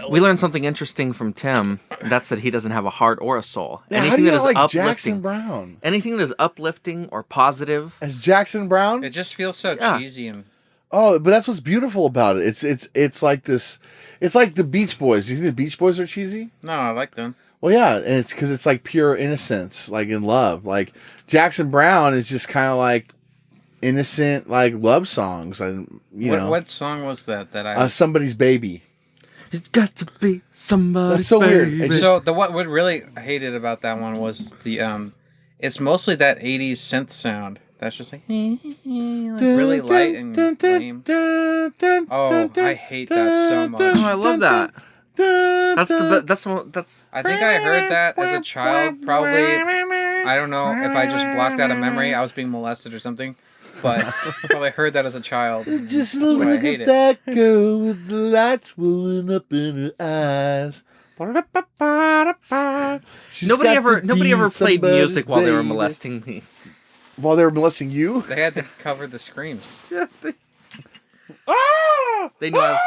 We learned something interesting from Tim. That's that he doesn't have a heart or a soul. Yeah, anything that is like uplifting, Jackson Brown. Anything that is uplifting or positive. As Jackson Brown? It just feels so cheesy and. Oh, but that's what's beautiful about it. It's like this. It's like the Beach Boys. Do you think the Beach Boys are cheesy? No, I like them. Well, yeah, and it's because it's like pure innocence, like in love. Like Jackson Brown is just kind of like innocent, like love songs, and you know. What song was that? Somebody's Baby. It's got to be somebody's That's so baby. weird. So what really hated about that one was the it's mostly that 80s synth sound. That's just like really light and lame. Oh, I hate that so much. Oh, I love that. That's the that's. I think I heard that as a child. Probably, I don't know if I just blocked out a memory. I was being molested or something, but probably heard that as a child. Just look at that girl with the lights rolling up in her eyes. Nobody ever played music while they were molesting me. While they were molesting you? They had to cover the screams. Yeah. They knew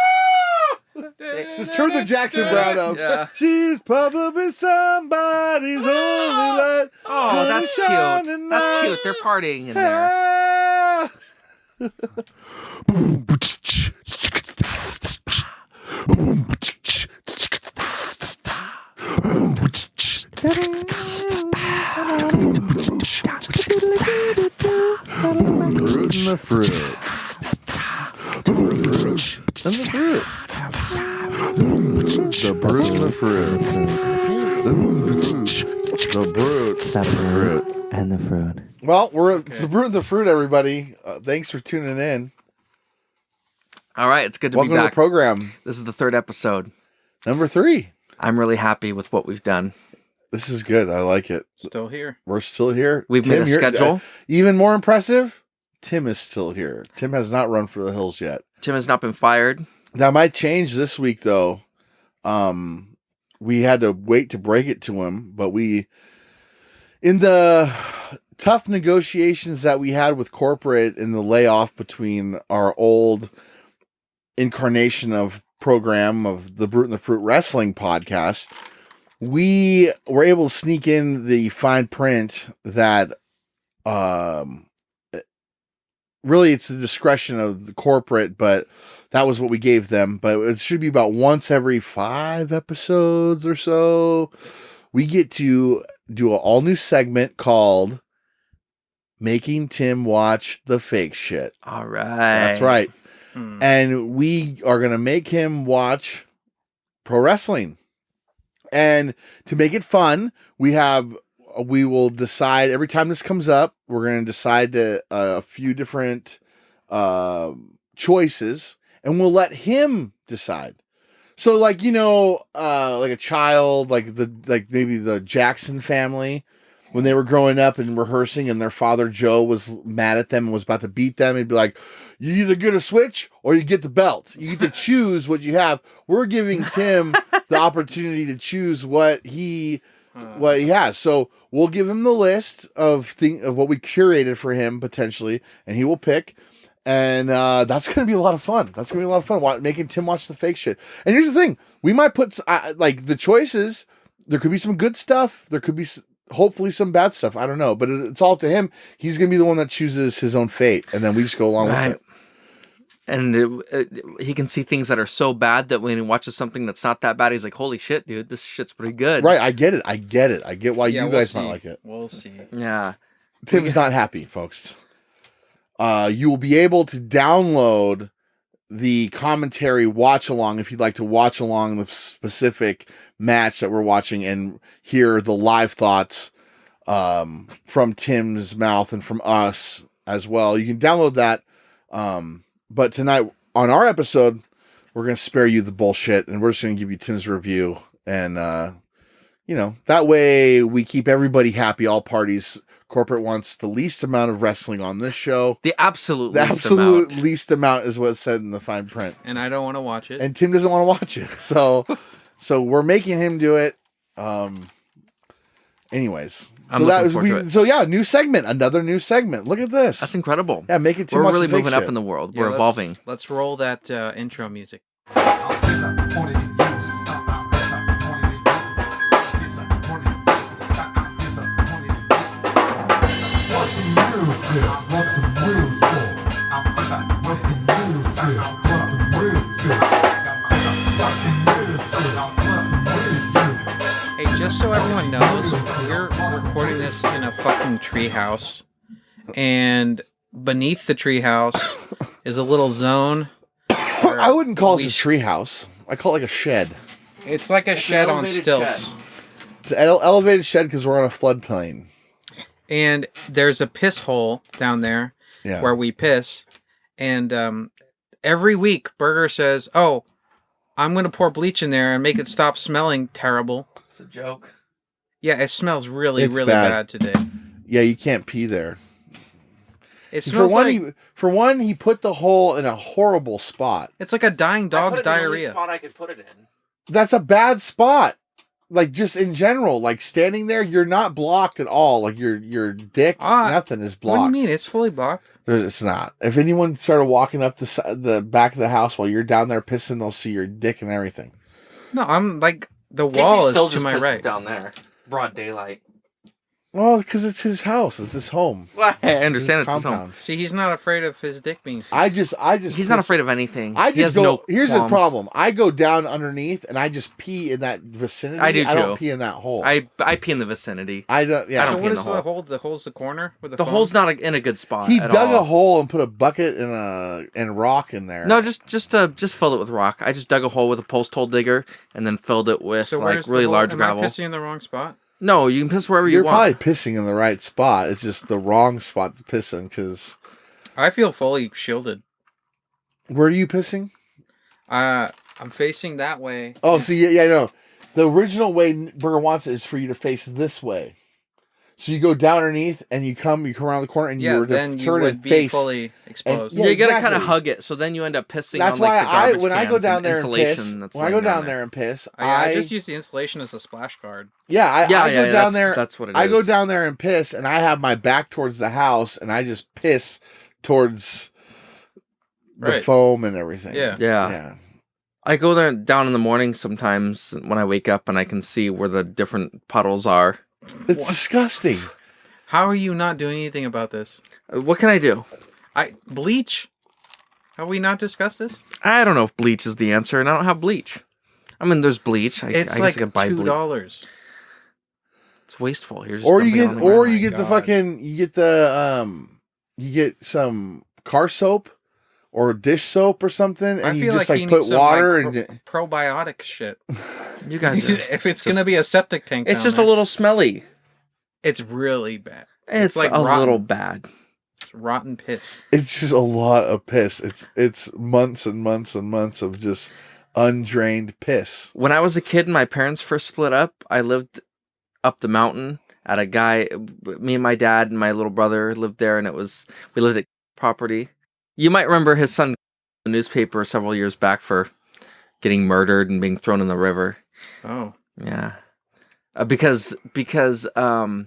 Just turn the Jackson Brown up. Yeah. She's probably somebody's only light. Oh, that's cute. That's cute. They're partying in there. The fruit. The fruit and the fruit. The brute and the fruit. The brute. The fruit and the fruit. Well, it's the brute and the fruit, everybody. Thanks for tuning in. All right, it's good to Welcome be back. To the program. This is the 3rd episode. Number 3. I'm really happy with what we've done. This is good. I like it. Still here. We're still here. We've made a schedule. Even more impressive, Tim is still here. Tim has not run for the hills yet. Tim has not been fired. That might change this week, though. We had to wait to break it to him, but in the tough negotiations that we had with corporate in the layoff between our old incarnation of program of the Brute and the Fruit Wrestling podcast, we were able to sneak in the fine print that really it's the discretion of the corporate, but that was what we gave them. But it should be about once every 5 episodes or so. We get to do an all new segment called Making Tim Watch the Fake Shit. All right. That's right. And we are going to make him watch pro wrestling. And to make it fun, we will decide every time this comes up, we're going to decide a few different choices, and we'll let him decide. So like, like a child, like maybe the Jackson family, when they were growing up and rehearsing and their father Joe was mad at them and was about to beat them, he'd be like, you either get a switch or you get the belt. You get to choose what you have. We're giving Tim the opportunity to choose what he has. So we'll give him the list of what we curated for him potentially, and he will pick. And that's going to be a lot of fun. That's going to be a lot of fun making Tim watch the fake shit. And here's the thing. We might put like the choices. There could be some good stuff. There could be hopefully some bad stuff. I don't know, but it's all up to him. He's going to be the one that chooses his own fate. And then we just go along with it. And he can see things that are so bad that when he watches something that's not that bad, he's like, holy shit, dude, this shit's pretty good. Right. I get it. I get why you guys might like it. We'll see. Yeah. Tim's not happy, folks. You will be able to download the commentary watch along if you'd like to watch along the specific match that we're watching and hear the live thoughts from Tim's mouth and from us as well. You can download that. But tonight on our episode, we're going to spare you the bullshit and we're just going to give you Tim's review. And, that way we keep everybody happy, all parties. Corporate wants the least amount of wrestling on this show. The absolute least amount is what's said in the fine print. And I don't want to watch it. And Tim doesn't want to watch it. So we're making him do it. Anyways. New segment. Another new segment. Look at this. That's incredible. Yeah, make it Tim We're watch really the fake moving up shit. in the world. Yeah, We're evolving. Let's roll that intro music. I'll take that opportunity to use. recording this in a fucking treehouse, and beneath the treehouse is a little zone. I wouldn't call this a treehouse. I call it like a shed. It's like a shed on stilts. shed. It's an elevated shed because we're on a floodplain. And there's a piss hole down there where we piss. And every week, Burger says, "Oh, I'm going to pour bleach in there and make it stop smelling terrible." It's a joke. Yeah, it smells really, It's really bad. bad today. Yeah, you can't pee there. It smells For one, he put the hole in a horrible spot. it's like a dying dog's diarrhea. Spot I could put it in. That's a bad spot. Like, just in general, like standing there, you're not blocked at all. Like your dick, nothing is blocked. What do you mean? It's fully blocked. It's not. If anyone started walking up the back of the house while you're down there pissing, they'll see your dick and everything. No, I'm like the wall still is to just my pisses right. down there. Broad daylight. Well, because it's his house. It's his home. Well, I understand It's it's his his home. compound. See, he's not afraid of his dick being seen. I just. He's not afraid of anything. I He just has go. no Here's the qualms. problem. I go down underneath and I just pee in that vicinity. I do I don't too. pee in that hole. I pee in the vicinity. I don't. Yeah. I don't So pee what in is the the hole. hole? The hole's the corner with the The foam? hole's not in a good spot. He at dug all. a hole and put a bucket and rock in there. No, just filled it with rock. I just dug a hole with a post hole digger and then filled it with So like where's the really hole? large Am gravel. I pissing in the wrong spot? No, you can piss wherever You're you want. probably pissing in the right spot. It's just the wrong spot to piss in. Because I feel fully shielded. where are you pissing? I'm facing that way. Oh, see, yeah, no. The original way Burger wants it is for you to face this way. So you go down underneath and you come around the corner and Yeah, you then you turn would and be face. fully exposed. Yeah, you gotta kind exactly. of hug it, so then you end up pissing That's on like why the garbage when I go cans down and there and piss, insulation that's when I go laying down there and piss, I just use the insulation as a splash guard. I go down there. That's what it is. I go down there and piss, and I have my back towards the house, and I just piss towards the Right. foam and everything. Yeah. Yeah. I go there down in the morning sometimes when I wake up and I can see where the different puddles are. It's disgusting. How are you not doing anything about this? What can I do? Bleach? Have we not discussed this? I don't know if bleach is the answer, and I don't have bleach. I mean, there's bleach. I It's guess like I could buy bleach. $2. It's wasteful. You're just Or you dumping it get, on the or ground. you get the God. fucking, you get some car soap or dish soap or something, I and you feel just like like he put needs some, water like, and. probiotic shit. You guys are If it's gonna be a septic tank, It's down just there, a little smelly. It's really bad. It's like a rotten. little bad. It's rotten piss. It's just a lot of piss. It's months and months and months of just undrained piss. When I was a kid and my parents first split up, I lived up the mountain at a guy. Me and my dad and my little brother lived there, and we lived at property. You might remember his son in the newspaper several years back for getting murdered and being thrown in the river. Oh, Yeah, because the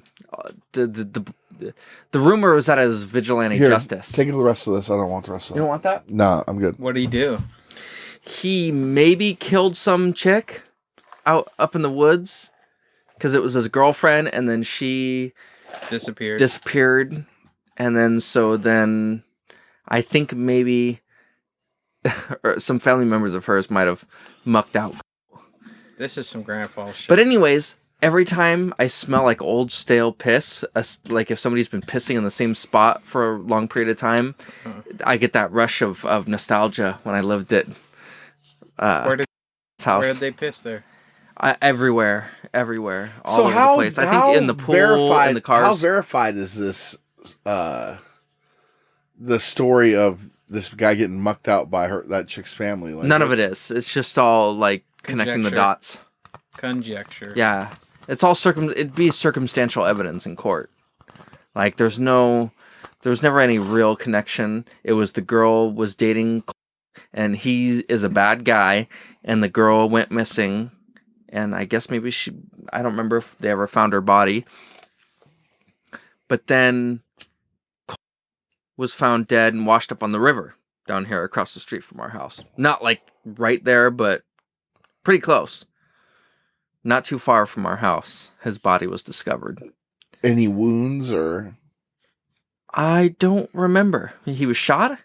rumor was that it was vigilante Here, justice. Take the rest of this. I don't want the rest of You it. don't want that? No, I'm good. what did he do? He maybe killed some chick out up in the woods because it was his girlfriend, and then she Disappeared. and then I think maybe or some family members of hers might have mucked out. This is some Grand Falls shit. But anyways, every time I smell like old stale piss, like if somebody's been pissing in the same spot for a long period of time, I get that rush of nostalgia when I lived at where did his house. where did they piss there? Everywhere, all over the place. I think in the pool, in the cars. How verified is this? The story of this guy getting mucked out by that chick's family. Like, None of it is. It's just all like connecting the Conjecture. dots. Conjecture. Yeah, it's all it'd be circumstantial evidence in court. Like there was never any real connection. It was the girl was dating, and he is a bad guy, and the girl went missing, and I guess maybe I don't remember if they ever found her body. But then was found dead and washed up on the river down here across the street from our house. Not like right there, but pretty close. Not too far from our house, his body was discovered. Any wounds or? I don't remember. He was shot?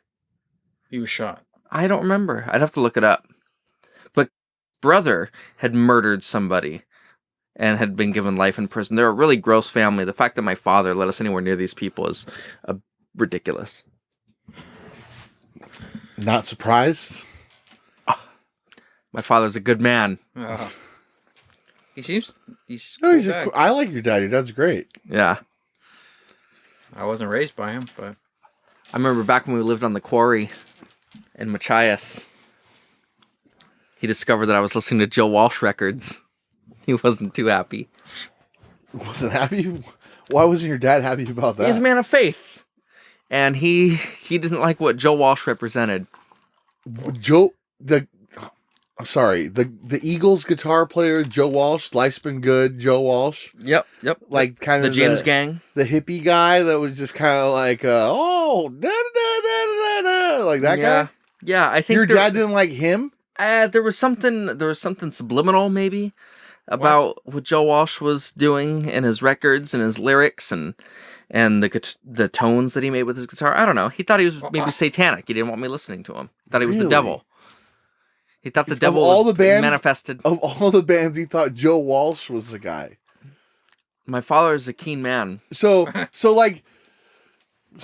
He was shot. I don't remember. I'd have to look it up. But brother had murdered somebody. and had been given life in prison. They're a really gross family. The fact that my father let us anywhere near these people is ridiculous. Not surprised. My father's a good man. Oh. He's No, cool guy. I like your dad. Your dad's great. Yeah. I wasn't raised by him, but I remember back when we lived on the quarry in Machias, he discovered that I was listening to Joe Walsh records. He wasn't too happy. Wasn't happy? Why wasn't your dad happy about that? He's a man of faith. And he didn't like what Joe Walsh represented. The Eagles guitar player, Joe Walsh, Life's Been Good, Joe Walsh. Yep. Like kind of the James Gang. The hippie guy that was just kind of like, like that guy. Yeah, I think your dad didn't like him. There was something subliminal maybe about what Joe Walsh was doing in his records and his lyrics and the tones that he made with his guitar. I don't know. He thought he was maybe satanic. He didn't want me listening to him. He thought he was the devil. He thought the devil was manifested. Of all the bands, he thought Joe Walsh was the guy. My father is a keen man. So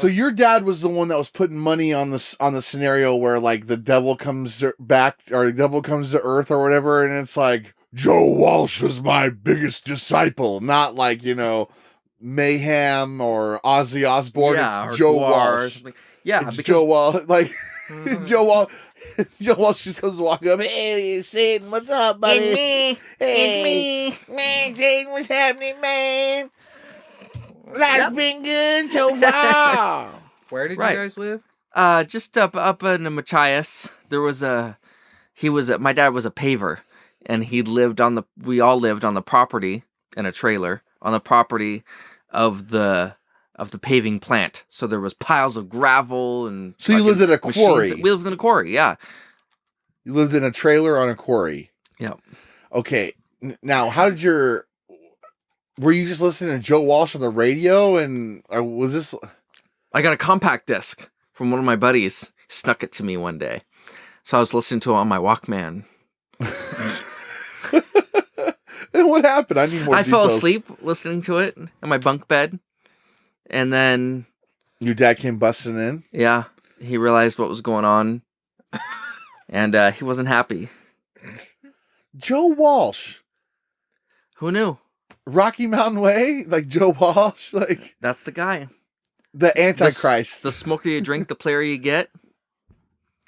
your dad was the one that was putting money on the scenario where like the devil comes back or the devil comes to Earth or whatever, and it's like Joe Walsh was my biggest disciple, not like Mayhem or Ozzy Osbourne. Yeah, it's Joe Guar Walsh. Yeah, it's because Joe Walsh. Like Joe Walsh. Joe Walsh just comes walking up. Hey, Satan, what's up, buddy? It's me. Hey, it's me. Man, Satan, what's happening, man? Life's been good so far. Where did you guys live? Just up in Machias. There was my dad was a paver, and we all lived on the property in a trailer on the property of the paving plant. So there was piles of gravel and so you lived in a quarry. We lived in a quarry, yeah. You lived in a trailer on a quarry. Yeah. Okay. Now, were you just listening to Joe Walsh on the radio, and was this? I got a compact disc from one of my buddies. He snuck it to me one day, so I was listening to it on my Walkman. And what happened? I need more. I fell details. asleep listening to it in my bunk bed, and then your dad came busting in. Yeah, he realized what was going on, and he wasn't happy. Joe Walsh. Who knew? Rocky Mountain Way, like Joe Walsh, like that's the guy. The Antichrist. The smoker you drink, the player you get.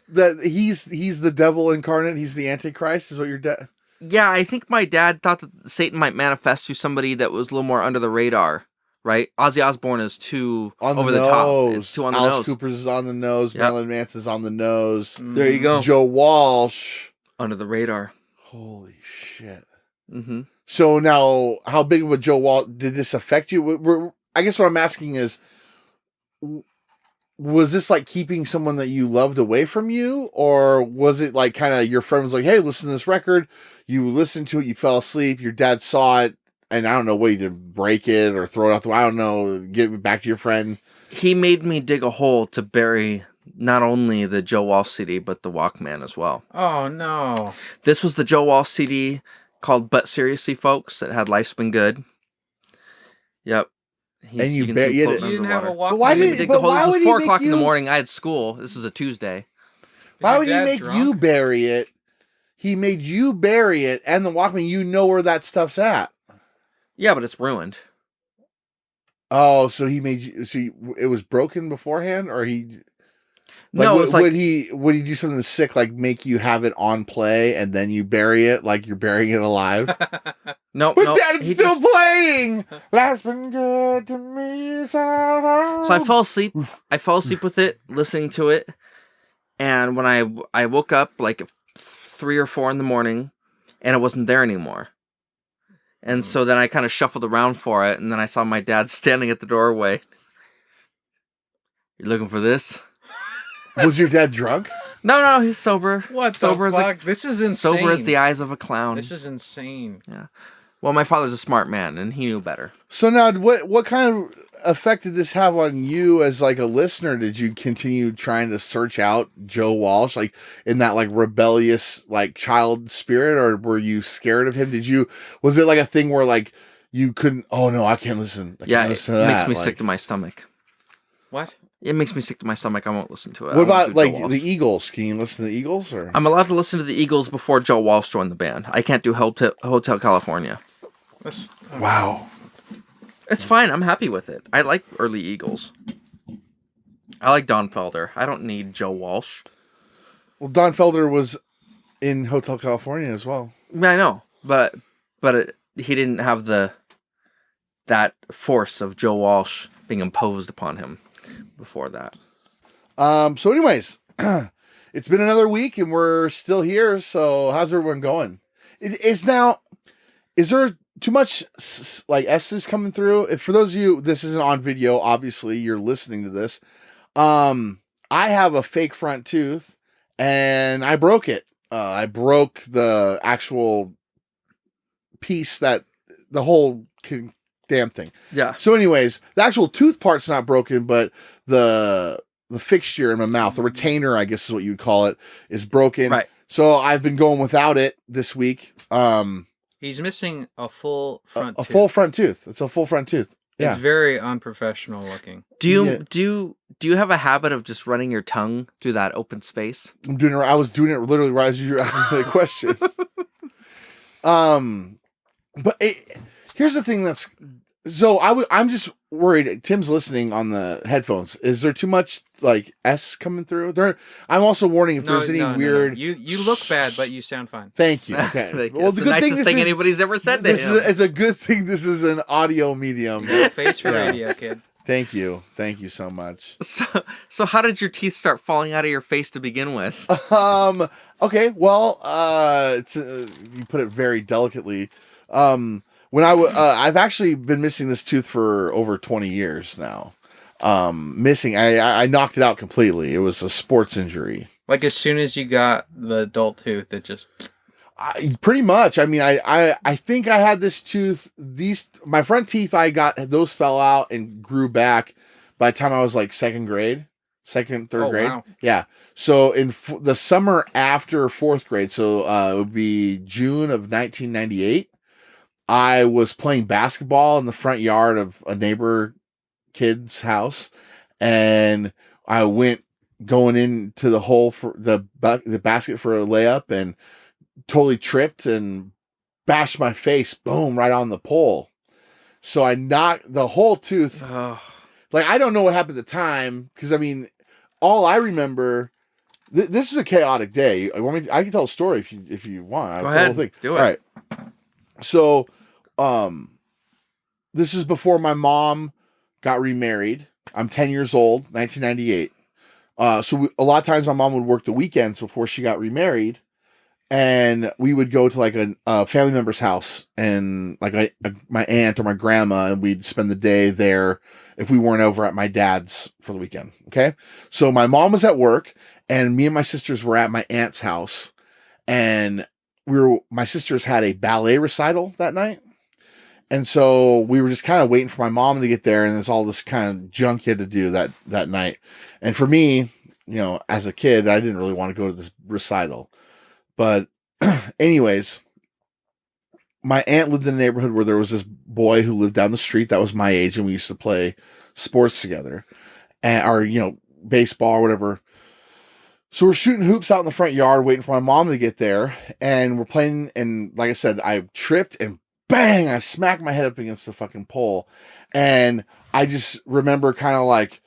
That he's the devil incarnate. He's the Antichrist. Is what your dad? Yeah, I think my dad thought that Satan might manifest through somebody that was a little more under the radar, right? Ozzy Osbourne is too over the top. It's too on the nose. Alice Cooper's is on the nose. Yep. Marilyn Manson's on the nose. There you go. Joe Walsh. Under the radar. Holy shit. Mm-hmm. So now, how big of a Joe Walsh did this affect you? I guess what I'm asking is, was this like keeping someone that you loved away from you, or was it like kind of your friend was like, "Hey, listen to this record." You listened to it, you fell asleep. Your dad saw it, and I don't know what he did, break it or throw it out the. I don't know. Give it back to your friend. He made me dig a hole to bury not only the Joe Walsh CD but the Walkman as well. Oh no! This was the Joe Walsh CD. Called But Seriously Folks. It had Life's Been Good. Yep. And you didn't have a Walkman. Why did dig the hole? This was 4 o'clock in the morning. I had school. This is a Tuesday. Why would he make you bury it? He made you bury it and the Walkman. You know where that stuff's at. Yeah, but it's ruined. Oh, so he made you. So it was broken beforehand, or he? Like, no, would he do something sick, like make you have it on play and then you bury it, like you're burying it alive? No, but Dad's still playing. Life's been good to me so far. So I fell asleep. I fell asleep with it, listening to it, and when I woke up like 3 or 4 in the morning, and it wasn't there anymore. And so then I kind of shuffled around for it, and then I saw my dad standing at the doorway. You looking for this? Was your dad drunk? No, he's sober. What sober the fuck? This is insane. Sober as the eyes of a clown. This is insane. Yeah. Well, my father's a smart man, and he knew better. So now, what kind of effect did this have on you as like a listener? Did you continue trying to search out Joe Walsh, like in that like rebellious like child spirit, or were you scared of him? Was it like a thing where like you couldn't? Oh no, I can't listen. I can't listen to it that. makes me sick to my stomach. What? It makes me sick to my stomach. I won't listen to it. What about like the Eagles? Can you listen to the Eagles? Or I'm allowed to listen to the Eagles before Joe Walsh joined the band. I can't do Hotel California. Wow. It's fine. I'm happy with it. I like early Eagles. I like Don Felder. I don't need Joe Walsh. Well, Don Felder was in Hotel California as well. Yeah, I know, but he didn't have that force of Joe Walsh being imposed upon him before that. So anyways, it's been another week and we're still here. So how's everyone going? Is there too much like S's coming through? If for those of you, this isn't on video, obviously you're listening to this. I have a fake front tooth and I broke it. I broke the actual piece that the whole damn thing. Yeah. So anyways, the actual tooth part's not broken, but the fixture in my mouth, the retainer, I guess is what you'd call it, is broken. Right. So I've been going without it this week. He's missing a full front tooth. Full front tooth. It's a full front tooth. Yeah. It's very unprofessional looking. Do you have a habit of just running your tongue through that open space? I was doing it literally right as you were asking the question. But here's the thing I'm just worried. Tim's listening on the headphones. Is there too much like S coming through? I'm also warning if there's any weird. No. You look bad, but you sound fine. Thank you. Okay. Well, the nicest thing anybody's ever said to him. It's a good thing this is an audio medium. Face for radio, kid. Thank you so much. So how did your teeth start falling out of your face to begin with? Okay. Well, you put it very delicately. When I've actually been missing this tooth for over 20 years now. I knocked it out completely. It was a sports injury. Like as soon as you got the adult tooth, it just... Pretty much. I mean, I think I had this tooth, my front teeth, those fell out and grew back by the time I was like third grade. Wow. Yeah. So in the summer after fourth grade, so it would be June of 1998, I was playing basketball in the front yard of a neighbor kid's house, and I went going into the hole for the basket for a layup and totally tripped and bashed my face, boom, right on the pole. So I knocked the whole tooth. Like, I don't know what happened at the time, because I mean, all I remember, this is a chaotic day. I can tell a story if you want. Go ahead, do it. All right. So, this is before my mom got remarried. I'm 10 years old, 1998. So a lot of times my mom would work the weekends before she got remarried, and we would go to like a family member's house, and like my aunt or my grandma, and we'd spend the day there if we weren't over at my dad's for the weekend. Okay. So my mom was at work, and me and my sisters were at my aunt's house, and my sisters had a ballet recital that night. And so we were just kind of waiting for my mom to get there, and there's all this kind of junk you had to do that night. And for me, as a kid, I didn't really want to go to this recital. But anyways, my aunt lived in a neighborhood where there was this boy who lived down the street that was my age, and we used to play sports together, or baseball or whatever. So we're shooting hoops out in the front yard, waiting for my mom to get there, and we're playing. And like I said, I tripped and bang! I smacked my head up against the fucking pole, and I just remember kind of like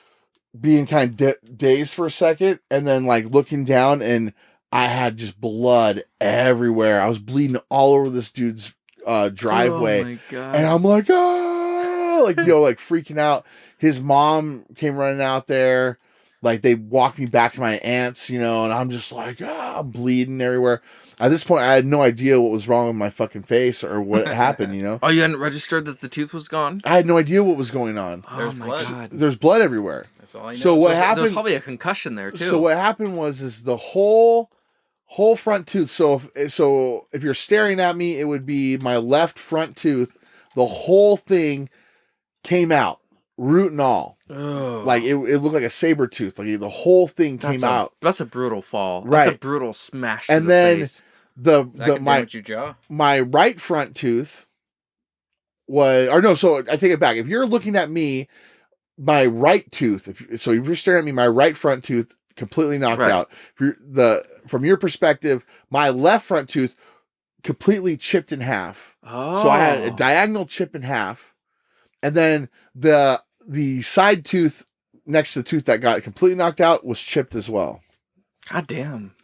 being kind of dazed for a second, and then like looking down, and I had just blood everywhere. I was bleeding all over this dude's driveway. Oh my God. And I'm like, ah, like, like freaking out. His mom came running out there. Like, they walked me back to my aunt's, and I'm just like, I'm bleeding everywhere. At this point, I had no idea what was wrong with my fucking face or what happened, Oh, you hadn't registered that the tooth was gone? I had no idea what was going on. There's my blood. God. There's blood everywhere. That's all I know. So what happened? There's probably a concussion there, too. So what happened was the whole whole front tooth. So if you're staring at me, it would be my left front tooth. The whole thing came out, root and all. Ugh. Like it looked like a saber tooth. Like the whole thing came out. That's a brutal fall. Right. That's a brutal smash to And the then face. my right front tooth was, or no, so I take it back. If you're looking at me, my right tooth, if you're staring at me, my right front tooth completely knocked out. From your perspective, my left front tooth completely chipped in half. Oh. So I had a diagonal chip in half, and then the side tooth next to the tooth that got completely knocked out was chipped as well. God damn.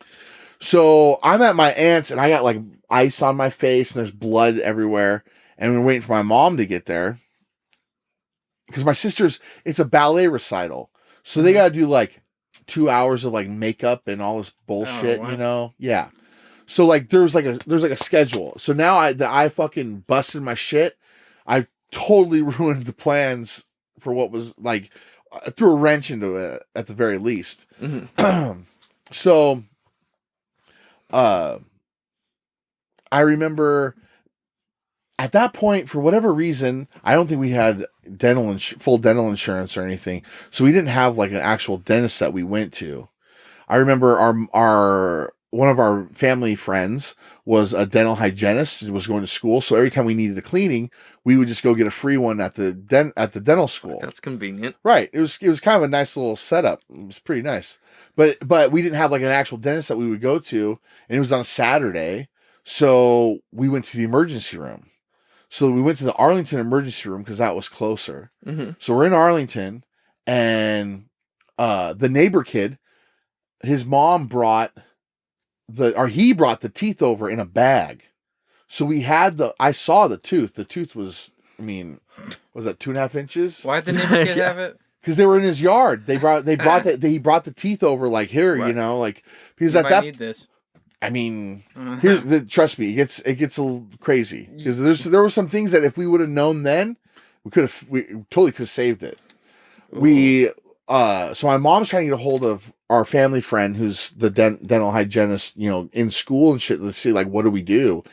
So I'm at my aunt's and I got like ice on my face and there's blood everywhere. And we're waiting for my mom to get there. Because my sister's, it's a ballet recital. So they got to do like 2 hours of like makeup and all this bullshit, you know? Yeah. So like there's like a schedule. So now I fucking busted my shit. I totally ruined the plans for what was like, threw a wrench into it at the very least. Mm-hmm. So, I remember at that point, for whatever reason, I don't think we had full dental insurance or anything. So we didn't have like an actual dentist that we went to. I remember our one of our family friends was a dental hygienist and was going to school. So every time we needed a cleaning, we would just go get a free one at the dental school. That's convenient. Right. It was kind of a nice little setup. It was pretty nice. But we didn't have like an actual dentist that we would go to, and it was on a Saturday. So we went to the emergency room. So we went to the Arlington emergency room because that was closer. Mm-hmm. So we're in Arlington, and the neighbor kid, his mom brought he brought the teeth over in a bag. So we had I saw the tooth. The tooth was, was that 2.5 inches? Why'd the neighbor kid have it? Because they were in his yard. He brought the teeth over like here, right. You know, like because you at that need this. Trust me, it gets a little crazy because there were some things that if we would have known then, we totally could have saved it. Ooh. So my mom's trying to get a hold of our family friend who's the dental hygienist, you know, in school and shit. Let's see, like, what do we do?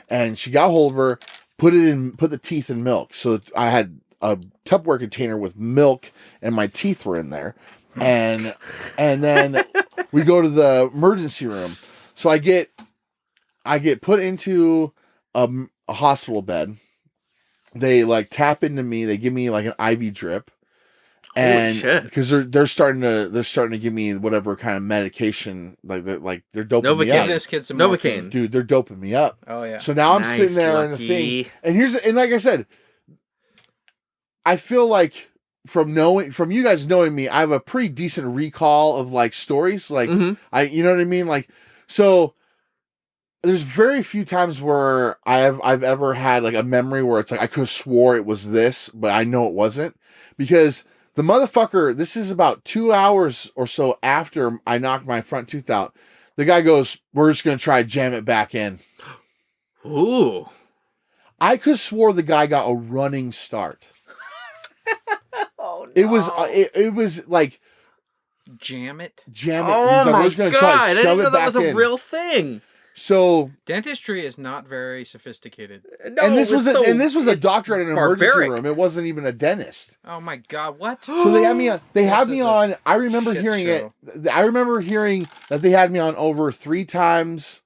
And she got a hold of her, put the teeth in milk. So I had a Tupperware container with milk and my teeth were in there. And then we go to the emergency room. So I get put into a hospital bed. They like tap into me. They give me like an IV drip. And because they're starting to give me whatever kind of medication, like they're doping me up. This kid's some Novocaine. Dude, they're doping me up. Oh yeah. So now I'm sitting there in the thing, and like I said, I feel like from you guys knowing me, I have a pretty decent recall of like stories, like you know what I mean, like so. There's very few times where I've ever had like a memory where it's like I could have swore it was this, but I know it wasn't because. The motherfucker, this is about 2 hours or so after I knocked my front tooth out. The guy goes, "We're just going to try to jam it back in." Ooh. I could have swore the guy got a running start. Oh, no. It was like... Jam it? Jam it. Oh, like, my God. I didn't know that was a real thing. So dentistry is not very sophisticated. No, and this was a doctor at an emergency room. It wasn't even a dentist. Oh my God! What? So they had me on. They had me on. I remember hearing it. I remember hearing that they had me on over 3 times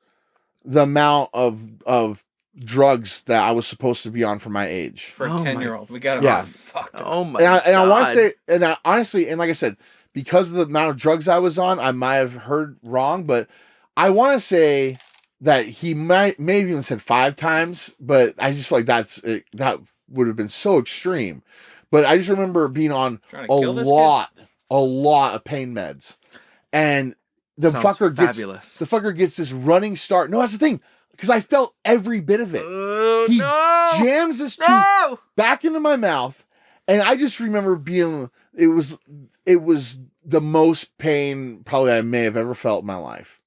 the amount of drugs that I was supposed to be on for my age. For a 10-year-old, we got him fucked up. Oh my God! I want to say, and I honestly, and like I said, because of the amount of drugs I was on, I might have heard wrong, but I want to say. That he may have even said 5 times, but I just feel like that would have been so extreme. But I just remember being on a lot of pain meds, and the fucker gets this running start. No, that's the thing, because I felt every bit of it. He jams this tooth back into my mouth, and I just remember being it was the most pain probably I may have ever felt in my life.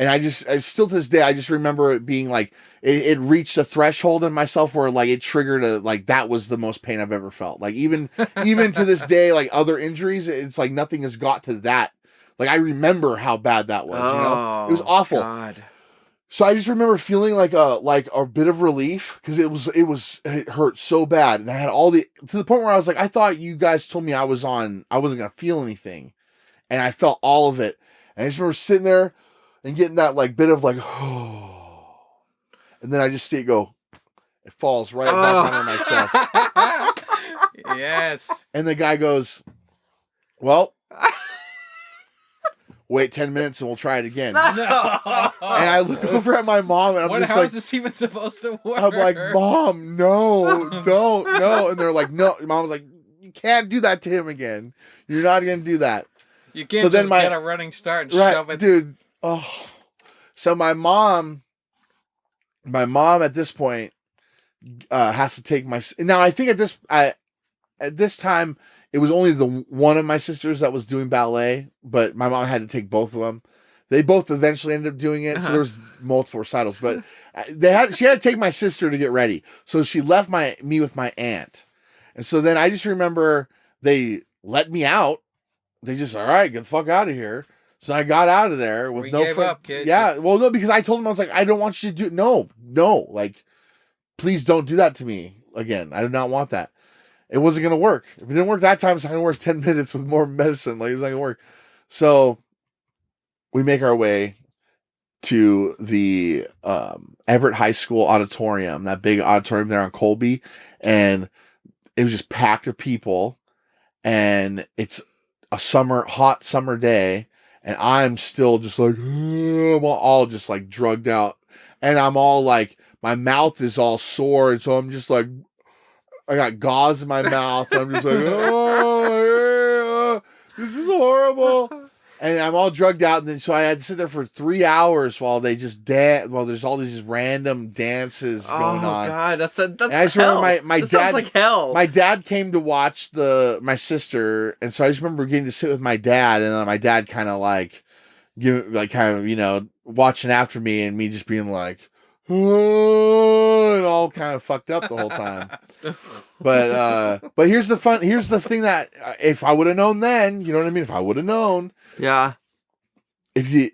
And I still to this day, I just remember it being like, it reached a threshold in myself where like it triggered that was the most pain I've ever felt. Like even to this day, like other injuries, it's like nothing has got to that Like I remember how bad that was. It was awful. God. So I just remember feeling like a bit of relief because it hurt so bad, and I had to the point where I was like, I thought you guys told me I wasn't gonna feel anything, and I felt all of it, and I just remember sitting there and getting that like bit of like, oh, and then I just see it go, it falls right back onto my chest. Yes. And the guy goes, well, wait 10 minutes and we'll try it again. No. And I look over at my mom and I'm just how like, is this even supposed to work? I'm like, Mom, no, don't, no. And they're like, no. Mom was like, you can't do that to him again. You're not going to do that. You can't get a running start and shove it. Dude. Oh. So my mom at this point has to take my, now I think at this time, it was only the one of my sisters that was doing ballet, but my mom had to take both of them. They both eventually ended up doing it, so there was multiple recitals. But she had to take my sister to get ready, so she left me with my aunt. And so then I just remember they let me out. They just, all right, get the fuck out of here. So I got out of there with no gave up, kid. Yeah, well, no, because I told them, I was like, I don't want you to do no, like, please don't do that to me again. I do not want that. It wasn't going to work. If it didn't work that time, it's not going to work 10 minutes with more medicine. Like, it's not going to work. So we make our way to the Everett High School auditorium, that big auditorium there on Colby. And it was just packed with people. And it's a hot summer day. And I'm still just like, I'm all just like drugged out. And I'm all like, my mouth is all sore. And so I'm just like, I got gauze in my mouth. And I'm just like, oh, this is horrible. And I'm all drugged out. And then so I had to sit there for 3 hours while they just dance. While there's all these random dances going on. Oh God, that's and I just hell. remember my that dad. Sounds like hell. My dad came to watch my sister, and so I just remember getting to sit with my dad, and then my dad kind of watching after me, and me just being like, oh, and all kind of fucked up the whole time. But here's the thing that if I would have known then, you know what I mean? If I would have known, yeah. If you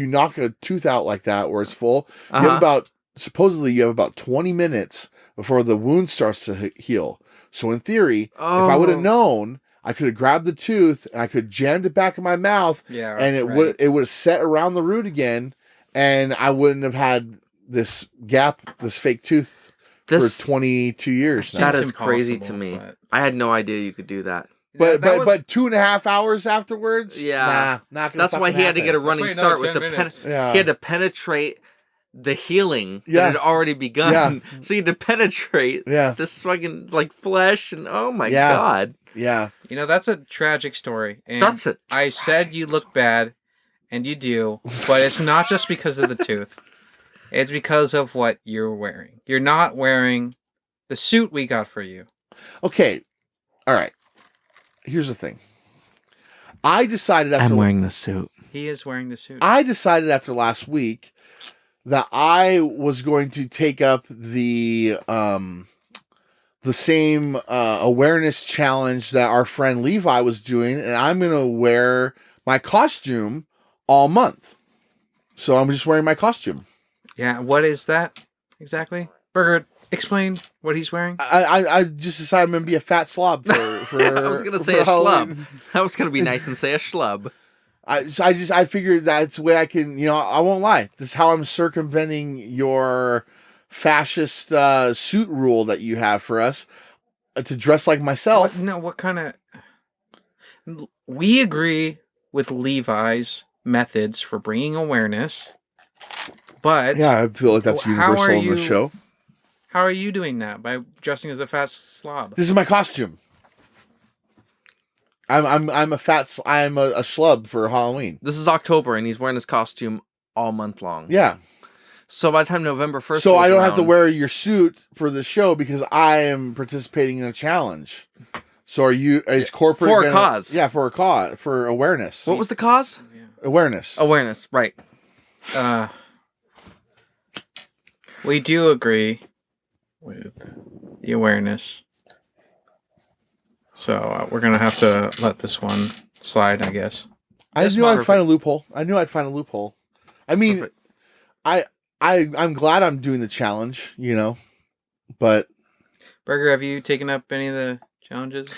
knock a tooth out like that where it's full, you have supposedly you have about 20 minutes before the wound starts to heal. So in theory, if I would have known, I could have grabbed the tooth and I could have jammed it back in my mouth, and it would have set around the root again, and I wouldn't have had this gap, this fake tooth for 22 years now. That is crazy to me. I had no idea you could do that. But 2.5 hours afterwards, not gonna. That's why he had to get a running start. He had to penetrate the healing that had already begun. Yeah. So you had to penetrate this fucking like flesh, and oh my God. Yeah. You know, that's a tragic story. And I said you look bad, and you do, but it's not just because of the tooth. It's because of what you're wearing. You're not wearing the suit we got for you. Okay. All right. Here's the thing. I decided after... I'm wearing the suit. He is wearing the suit. I decided after last week that I was going to take up the same awareness challenge that our friend Levi was doing, and I'm going to wear my costume all month. So I'm just wearing my costume. Yeah, what is that exactly? Burger, explain what he's wearing. I just decided I'm going to be a fat slob for I was going to say a Halloween. schlub. I was going to be nice and say a schlub. I figured that's the way I can, I won't lie. This is how I'm circumventing your fascist suit rule that you have for us to dress like myself. What kind of... We agree with Levi's methods for bringing awareness, but... Yeah, I feel like that's universal in the show. How are you doing that? By dressing as a fat slob? This is my costume. I'm a schlub for Halloween. This is October, and he's wearing his costume all month long. Yeah. So by the time November 1st, so I don't have to wear your suit for the show because I am participating in a challenge. So is corporate for a cause? Yeah, for a cause, for awareness. What was the cause? Awareness. Awareness, right? We do agree with the awareness. So we're going to have to let this one slide, I guess. I This knew I'd month- find a loophole. I mean, Perfect. I'm glad I'm doing the challenge, but Burger, have you taken up any of the challenges?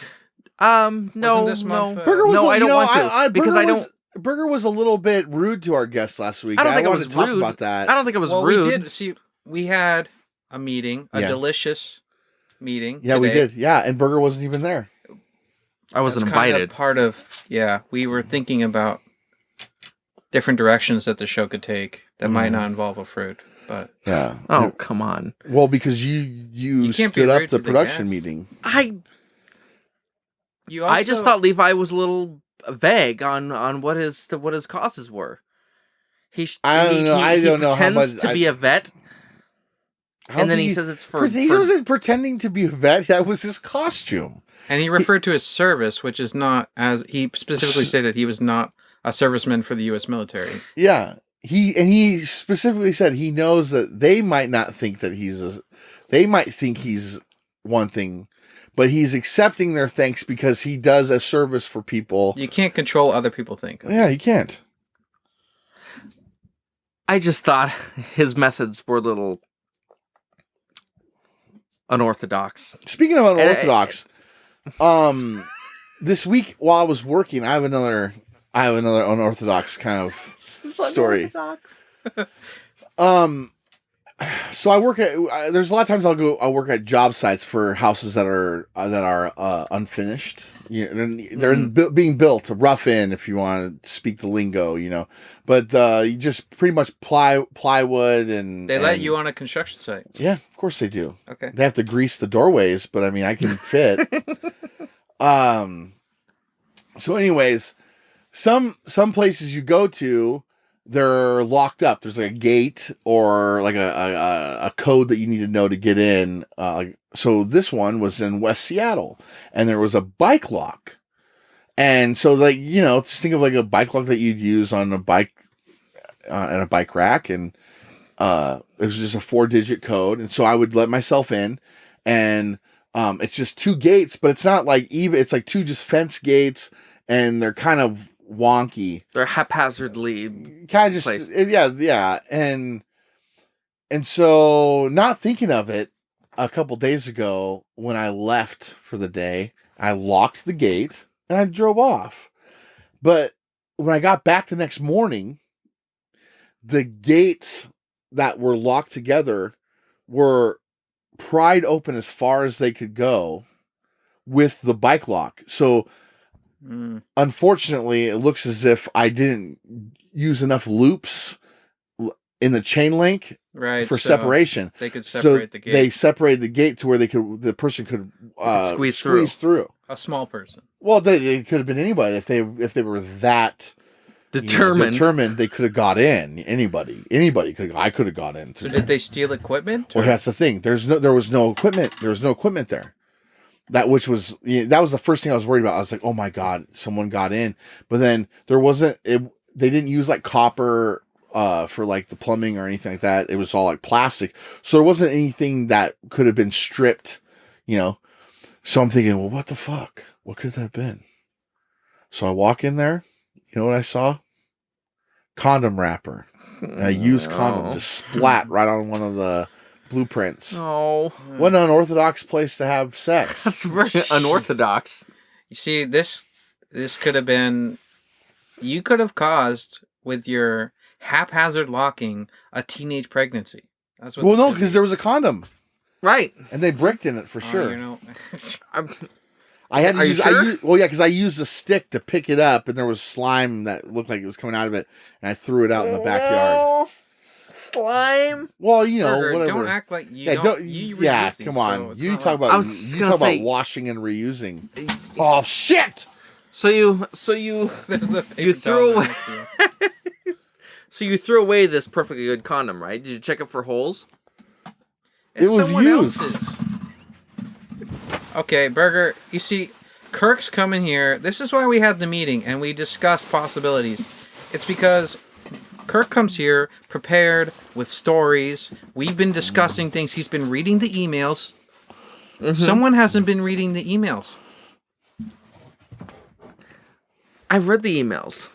No, this month, no. Burger was. No, a- I you don't know, want to because Burger I don't. Burger was a little bit rude to our guest last week. I don't think it wanted was to talk rude. about that. I don't think it was Well, rude. we did. See, we had a meeting, a Yeah. delicious meeting. Yeah, we today. did. Yeah, and Burger wasn't even there. I wasn't That's kind of invited. part of we were thinking about different directions that the show could take that might not involve a fruit, but Yeah. Oh, come on. Well, because you can't be stood up rude the to the production guests. meeting. you also, I just thought Levi was a little vague on what his causes were. I don't know. I don't know how pretends much to be a vet, and then he he says it's for. He wasn't pretending to be a vet. That was his costume. and he referred to his service, which is not as he specifically stated he was not a serviceman for the U.S. military. Yeah. He specifically said he knows that they might not think that they might think he's one thing, but he's accepting their thanks because he does a service for people. You can't control other people think. Yeah, you can't. I just thought his methods were a little unorthodox. Speaking of unorthodox, this week while I was working, I have another unorthodox kind of story. So I work at. There's a lot of times I work at job sites for houses that are unfinished. They're being built, a rough in, if you want to speak the lingo, But you just pretty much plywood and They let you on a construction site. Yeah, of course they do. Okay. They have to grease the doorways, but I mean, I can fit. So anyways, some places you go to, they're locked up. There's like a gate or like a code that you need to know to get in. So this one was in West Seattle, and there was a bike lock. And so just think of like a bike lock that you'd use on a bike, in a bike rack. And it was just a 4-digit code. And so I would let myself in, and it's just 2 gates, but it's not like even, it's like 2 just fence gates, and they're kind of wonky. They're haphazardly Kind of just placed. yeah. And so not thinking of it, a couple days ago when I left for the day, I locked the gate and I drove off. But when I got back the next morning, the gates that were locked together were pried open as far as they could go with the bike lock. So unfortunately, it looks as if I didn't use enough loops in the chain link for so separation. They could separate the gate. They separated the gate to where the person could squeeze through. A small person. Well, it could have been anybody if they were that determined. They could have got in. Anybody could. I could have got in. So did they steal equipment? Well, that's the thing. There was no equipment. There was no equipment there. That was the first thing I was worried about. I was like, oh my God, someone got in. But then there wasn't, they didn't use like copper for like the plumbing or anything like that. It was all like plastic. So there wasn't anything that could have been stripped, So I'm thinking, well, what the fuck? What could that have been? So I walk in there. You know what I saw? Condom wrapper. And a used condom just splat right on one of the blueprints. Oh, What an unorthodox place to have sex. that's very unorthodox. You see, this could have been, you could have caused with your haphazard locking a teenage pregnancy. That's what. Well, no, because there was a condom, Right. and they bricked in it for sure. I had to Are you use. sure? Because I used a stick to pick it up, and there was slime that looked like it was coming out of it, and I threw it out in the backyard. Slime. Well, Burger, whatever. Don't act like you Yeah, don't. You reuse yeah, these, come so on. it's You not talk like- about I was you gonna talk say- about washing and reusing. Oh shit! So you There's the paper you threw towels away. next to you. So you threw away this perfectly good condom, right? Did you check it for holes? It's It was someone used. else's. Okay, Burger. You see, Kirk's coming here. This is why we had the meeting and we discussed possibilities. It's because Kirk comes here prepared with stories. We've been discussing things. He's been reading the emails. Someone hasn't been reading the emails. I've read the emails.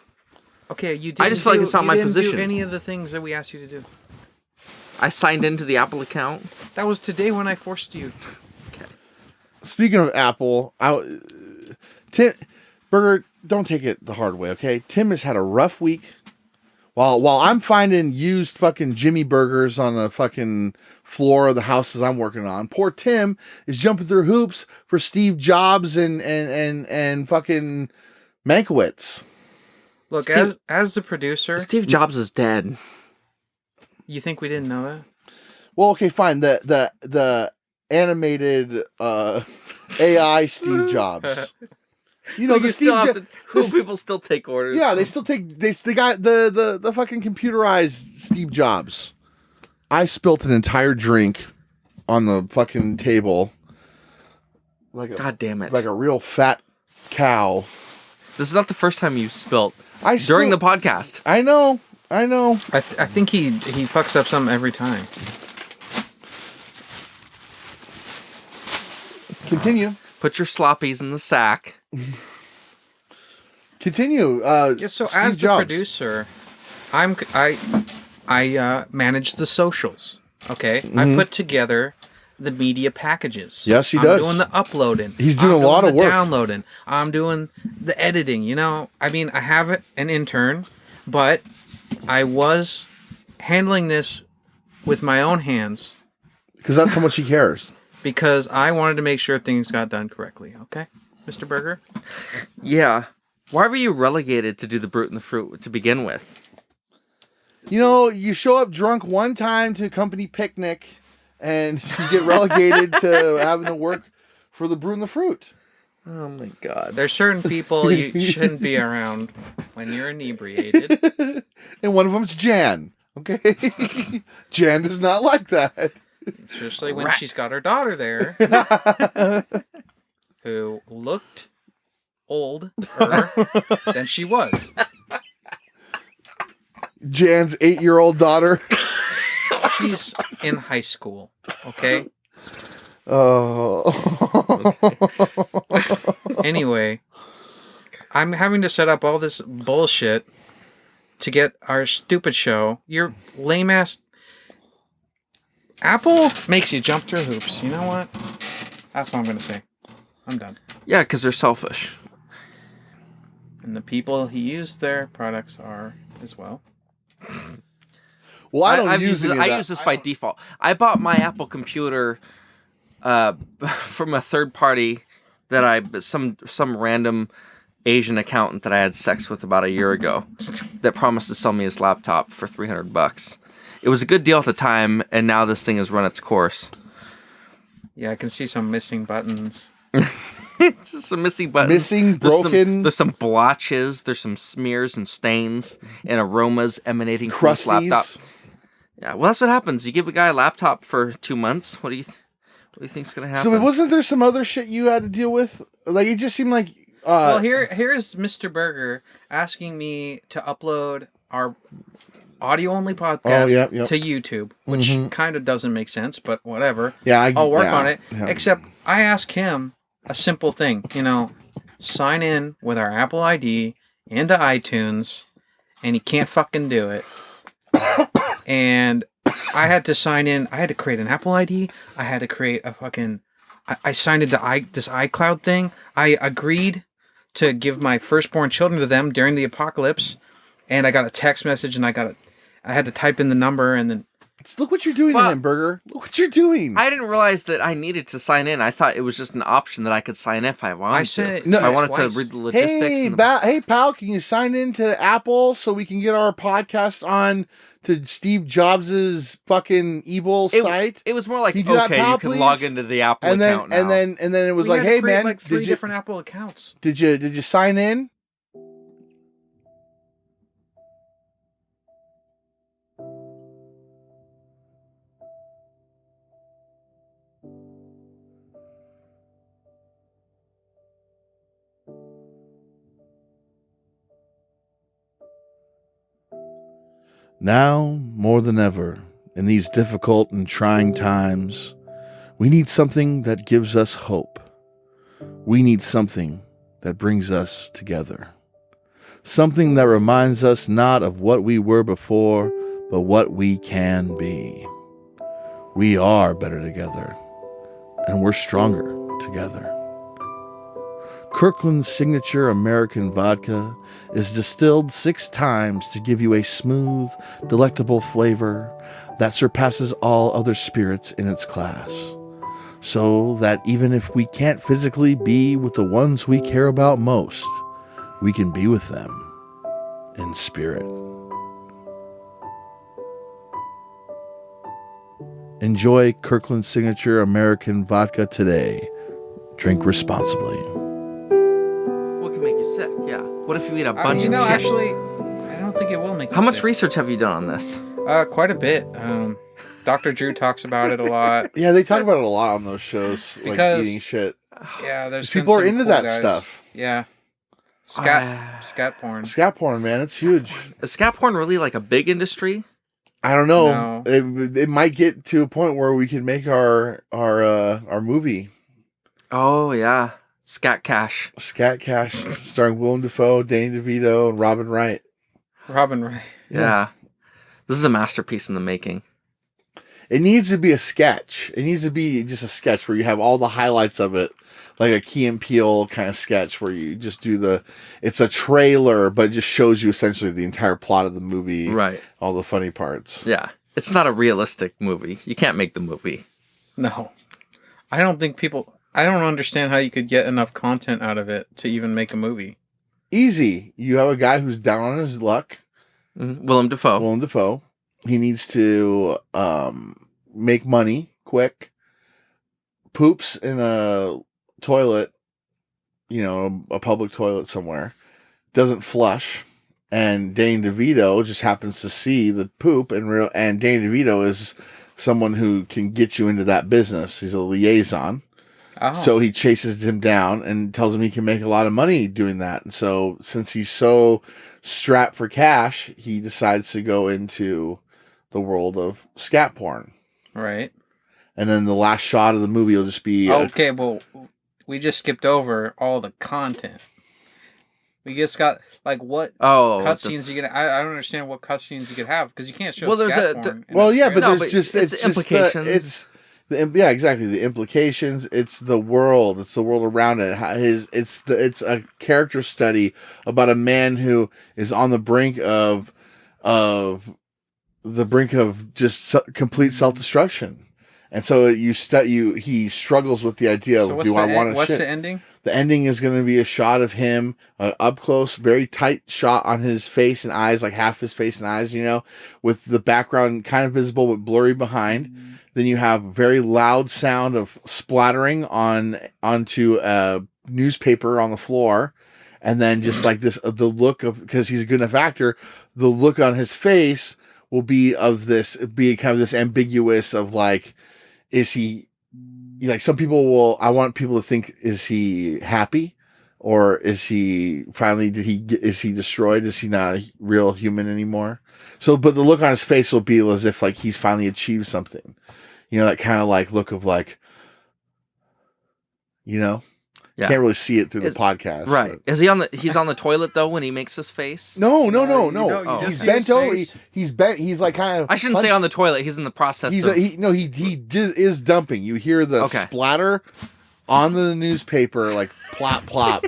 Okay, you didn't I just feel like it's not my position. Do any of the things that we asked you to do. I signed into the Apple account. That was today when I forced you. Okay. Speaking of Apple, Tim Burger, don't take it the hard way, okay? Tim has had a rough week. While I'm finding used fucking Jimmy burgers on the fucking floor of the houses I'm working on, poor Tim is jumping through hoops for Steve Jobs and fucking Mankiewicz. Look, Steve- as the producer, Steve Jobs is dead. you think we didn't know that? Well, okay, fine. The animated AI Steve Jobs. You know, Well, the you Steve still have Jo- to, this- people still take orders. Yeah, they still take they got the fucking computerized Steve Jobs. I spilt an entire drink on the fucking table. God damn it. Like a real fat cow. This is not the first time you spilt I during the spilled- podcast. I know. I think he fucks up something every time. Continue. Put your sloppies in the sack. Continue. Yeah, so Steve as the Jobs. producer, I manage the socials. Okay, Mm-hmm. I put together the media packages. Yes, he I'm does. doing the uploading. He's doing I'm a lot of the work. Downloading. I'm doing the editing. You know, I mean, I have an intern, but I was handling this with my own hands Because that's how much he cares. because I wanted to make sure things got done correctly. Okay, Mr. Berger. Yeah. Why were you relegated to do the Brute and the Fruit to begin with? You know, you show up drunk one time to a company picnic, and you get relegated to having to work for the Brute and the Fruit. Oh my god. There's certain people you shouldn't be around when you're inebriated. And one of them's Jan. Okay, Jan does not like that. Especially when she's got her daughter there, who looked older than she was. Jan's 8-year-old daughter. She's in high school, okay? Oh. Anyway, I'm having to set up all this bullshit to get our stupid show. Your lame ass Apple makes you jump through hoops. You know what? That's what I'm going to say. I'm done. Yeah, because they're selfish. And the people he used their products are as well. Well, I don't I've use used any this, of that. I use this by default. I bought my Apple computer from a third party that some random Asian accountant that I had sex with about a year ago that promised to sell me his laptop for $300. It was a good deal at the time, and now this thing has run its course. Yeah, I can see some missing buttons. It's just some missing buttons. Missing, broken. There's some blotches. There's some smears and stains and aromas emanating from this laptop. Crusties. Yeah, well, that's what happens. You give a guy a laptop for 2 months. What do you think's gonna happen? So wasn't there some other shit you had to deal with? Like, it just seemed like... Well, here's Mr. Berger asking me to upload our audio-only podcast yep. to YouTube, which kind of doesn't make sense, but whatever. Yeah, I'll work on it. yeah. Except I ask him a simple thing, sign in with our Apple ID into iTunes, and he can't fucking do it. And I had to sign in. I had to create an Apple ID. I had to create a fucking... I signed into this iCloud thing. I agreed to give my firstborn children to them during the apocalypse, and I got a text message, and I had to type in the number, and then... Look what you're doing, Well, Burger. Look what you're doing. I didn't realize that I needed to sign in. I thought it was just an option that I could sign in if I wanted I said to. it If I wanted twice. to read the logistics. Hey, and the- hey, pal, can you sign into Apple so we can get our podcast on to Steve Jobs's fucking evil site? It was more like, Can you do that, okay, pal, you can please? log into the Apple And then account now. and then it was We like, had to hey create, man, like 3 did different Apple accounts. you sign in? Now, more than ever, in these difficult and trying times, we need something that gives us hope. We need something that brings us together. something that reminds us not of what we were before, but what we can be. We are better together, and we're stronger together. Kirkland's signature American vodka is distilled 6 times to give you a smooth, delectable flavor that surpasses all other spirits in its class. So that even if we can't physically be with the ones we care about most, we can be with them in spirit. Enjoy Kirkland's signature American vodka today. Drink responsibly. What can make you sick? Yeah. What if you eat a bunch of shit? Actually, I don't think it will make you How much sick. research have you done on this? Quite a bit. Dr. Drew talks about it a lot. Yeah, they talk about it a lot on those shows, like Because- eating shit. Yeah, there's People been are some into cool that guys. stuff. Yeah. Scat porn. Scat porn, man, it's huge. Is scat porn really like a big industry? I don't know. No. It might get to a point where we can make our movie, Oh yeah, Scat Cash. Scat Cash, starring Willem Dafoe, Danny DeVito, and Robin Wright. Robin Wright. Yeah. This is a masterpiece in the making. It needs to be a sketch. It needs to be just a sketch where you have all the highlights of it, like a Key and Peele kind of sketch where you just do it's a trailer, but it just shows you essentially the entire plot of the movie, Right. all the funny parts. Yeah. It's not a realistic movie. You can't make the movie. No. I don't understand how you could get enough content out of it to even make a movie. Easy. You have a guy who's down on his luck, Willem Dafoe. Willem Dafoe. He needs to make money quick. Poops in a toilet, a public toilet somewhere. Doesn't flush, and Danny DeVito just happens to see the poop, and Danny DeVito is someone who can get you into that business. He's a liaison. Oh. So he chases him down and tells him he can make a lot of money doing that. And so since he's so strapped for cash, he decides to go into the world of scat porn. Right. And then the last shot of the movie will just be... Okay, well, we just skipped over all the content. We just got, what cutscenes you could... I don't understand what cutscenes you could have, because you can't show scat porn. there's just... It's implications. Yeah, exactly. The implications. It's the world. It's the world around it. It's a character study about a man who is on the brink of just complete self-destruction. And so he struggles with the idea of, do I want to What's shit? the ending? The ending is going to be a shot of him, up close, very tight shot on his face and eyes, like half his face and eyes, with the background kind of visible but blurry behind. Mm-hmm. Then you have very loud sound of splattering onto a newspaper on the floor. And then just like this, the look of, because he's a good enough actor, the look on his face will be kind of this ambiguous of like, is he, some people I want people to think, is he happy? Or is he finally, is he destroyed? Is he not a real human anymore? So, but the look on his face will be as if like he's finally achieved something. That kind of like look of like, Yeah. Can't really see it through the podcast. Right. But. Is he's on the toilet though when he makes his face? No. He's bent over. He's bent. He's like kind of. I shouldn't say on the toilet. He's in the process. He is dumping. You hear the splatter on the newspaper, like plop plop.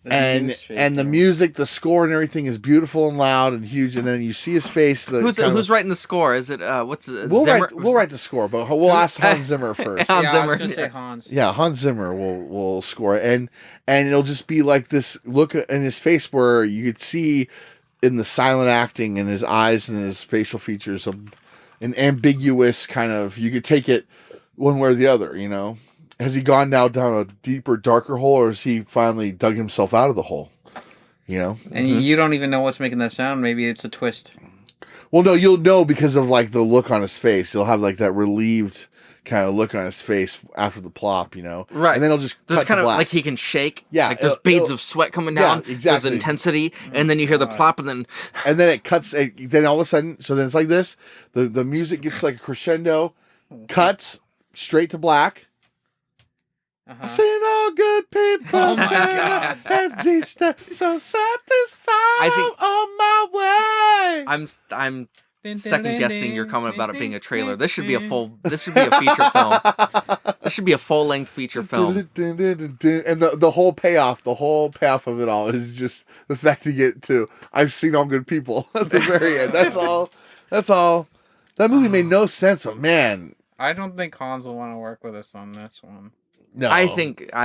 And the music, the score, and everything is beautiful and loud and huge. And then you see his face. Who's writing the score? Is it We'll write the score, but we'll ask Hans Zimmer first. Hans Zimmer. I was gonna say Hans. Yeah, Hans Zimmer will score it, and it'll just be like this look in his face where you could see in the silent acting in his eyes and his facial features of an ambiguous kind of. You could take it one way or the other, Has he gone now down a deeper, darker hole, or has he finally dug himself out of the hole? And you don't even know what's making that sound. Maybe it's a twist. Well, no, you'll know because of like the look on his face. He'll have like that relieved kind of look on his face after the plop, Right. And then he'll just there's cut kind to of black. like he can shake. Yeah, like there's beads of sweat coming down. Yeah, exactly. There's intensity, and then you hear the plop, and then it cuts. Then all of a sudden, so then it's like this. The music gets like a crescendo, cuts straight to black. I've seen all good people. Oh my God. And each step so satisfied on my way. I'm second guessing your comment about it being a trailer. This should be a feature film. This should be a full-length feature film. And the whole payoff of it all is just the fact to get to I've seen all good people at the very end. That's all. That movie made no sense, but man, I don't think Hans will want to work with us on this one. no. I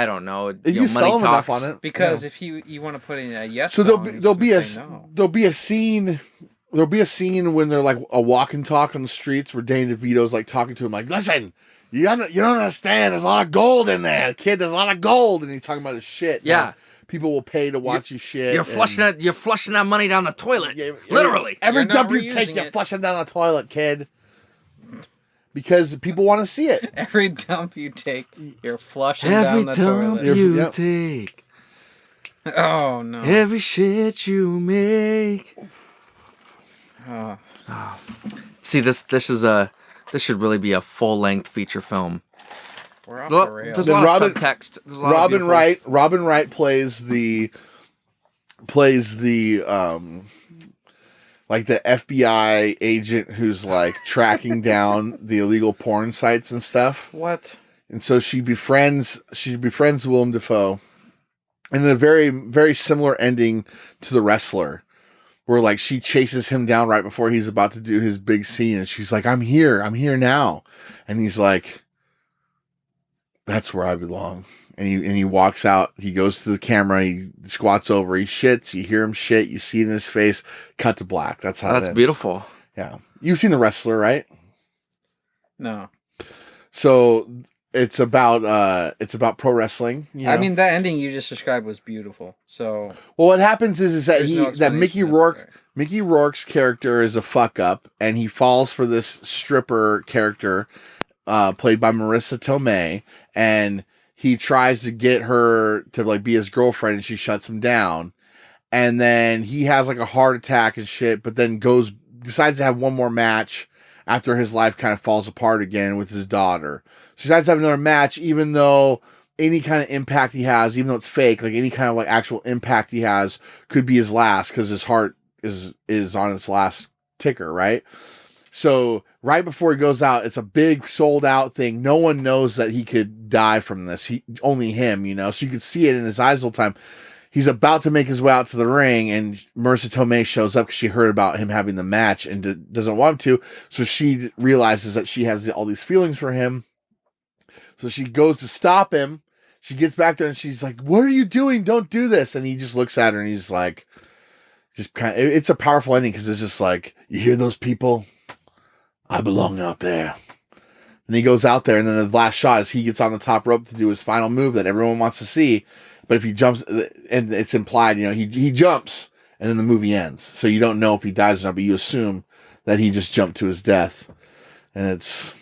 don't know. If you sell him enough on it, Because if you want to put in a yes, so song, there'll be a no. scene. There'll be a scene when they're like a walk and talk on the streets where Danny DeVito's like talking to him like, listen, you don't understand. There's a lot of gold in there, kid. There's a lot of gold, and he's talking about his shit. Yeah. Like, people will pay to watch you shit. You're flushing that money down the toilet. Yeah, Literally. Every You're not dump you take, reusing you're it. flushing down the toilet, kid. Because people want to see it. Every dump you take, you're flushing Every down the dump toilet. you Yep. take, Oh no. every shit you make. Oh. See, this should really be a full-length feature film. We're off Look, the rails. there's a Then lot of Robin- subtext. There's a lot of beautiful- Robin Wright plays the like the FBI agent who's like tracking down the illegal porn sites and stuff. What? And so she befriends Willem Dafoe. And a very, very similar ending to The Wrestler, where like she chases him down right before he's about to do his big scene, and she's like, I'm here now. And he's like, that's where I belong. And he walks out, he goes to the camera, he squats over, he shits, you hear him shit, you see it in his face, cut to black. That's how it That's ends. beautiful. Yeah. You've seen The Wrestler, right? No. So it's about pro wrestling. You know? I mean, that ending you just described was beautiful. So well, what happens is that there's no that Mickey explanation Rourke necessary. Mickey Rourke's character is a fuck up, and he falls for this stripper character, played by Marissa Tomei, and he tries to get her to like be his girlfriend, and she shuts him down. And then he has like a heart attack and shit, but then decides to have one more match after his life kind of falls apart again with his daughter. So he decides to have another match, even though any kind of impact he has, even though it's fake, like any kind of like actual impact he has could be his last, because his heart is on its last ticker, right? So right before he goes out, it's a big sold out thing. No one knows that he could die from this. Only him, you know. So you could see it in his eyes the whole time. He's about to make his way out to the ring, and Marissa Tomei shows up because she heard about him having the match and doesn't want him to. So she realizes that she has all these feelings for him. So she goes to stop him. She gets back there and she's like, "What are you doing? Don't do this." And he just looks at her and he's like, just kind of, it's a powerful ending because it's just like, you hear those people? I belong out there. And he goes out there, and then the last shot is he gets on the top rope to do his final move that everyone wants to see. But if he jumps, and it's implied, you know, he jumps, and then the movie ends. So you don't know if he dies or not, but you assume that he just jumped to his death. And it's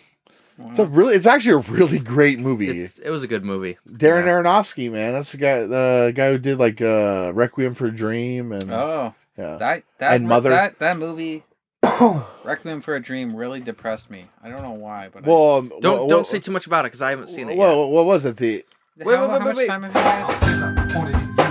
actually a really great movie. It was a good movie. Darren Aronofsky, man, that's the guy who did like Requiem for a Dream and that And Mother. that movie Requiem for a Dream really depressed me. I don't know why, but Don't say too much about it because I haven't seen it yet. Well, what was it? how much time have you had?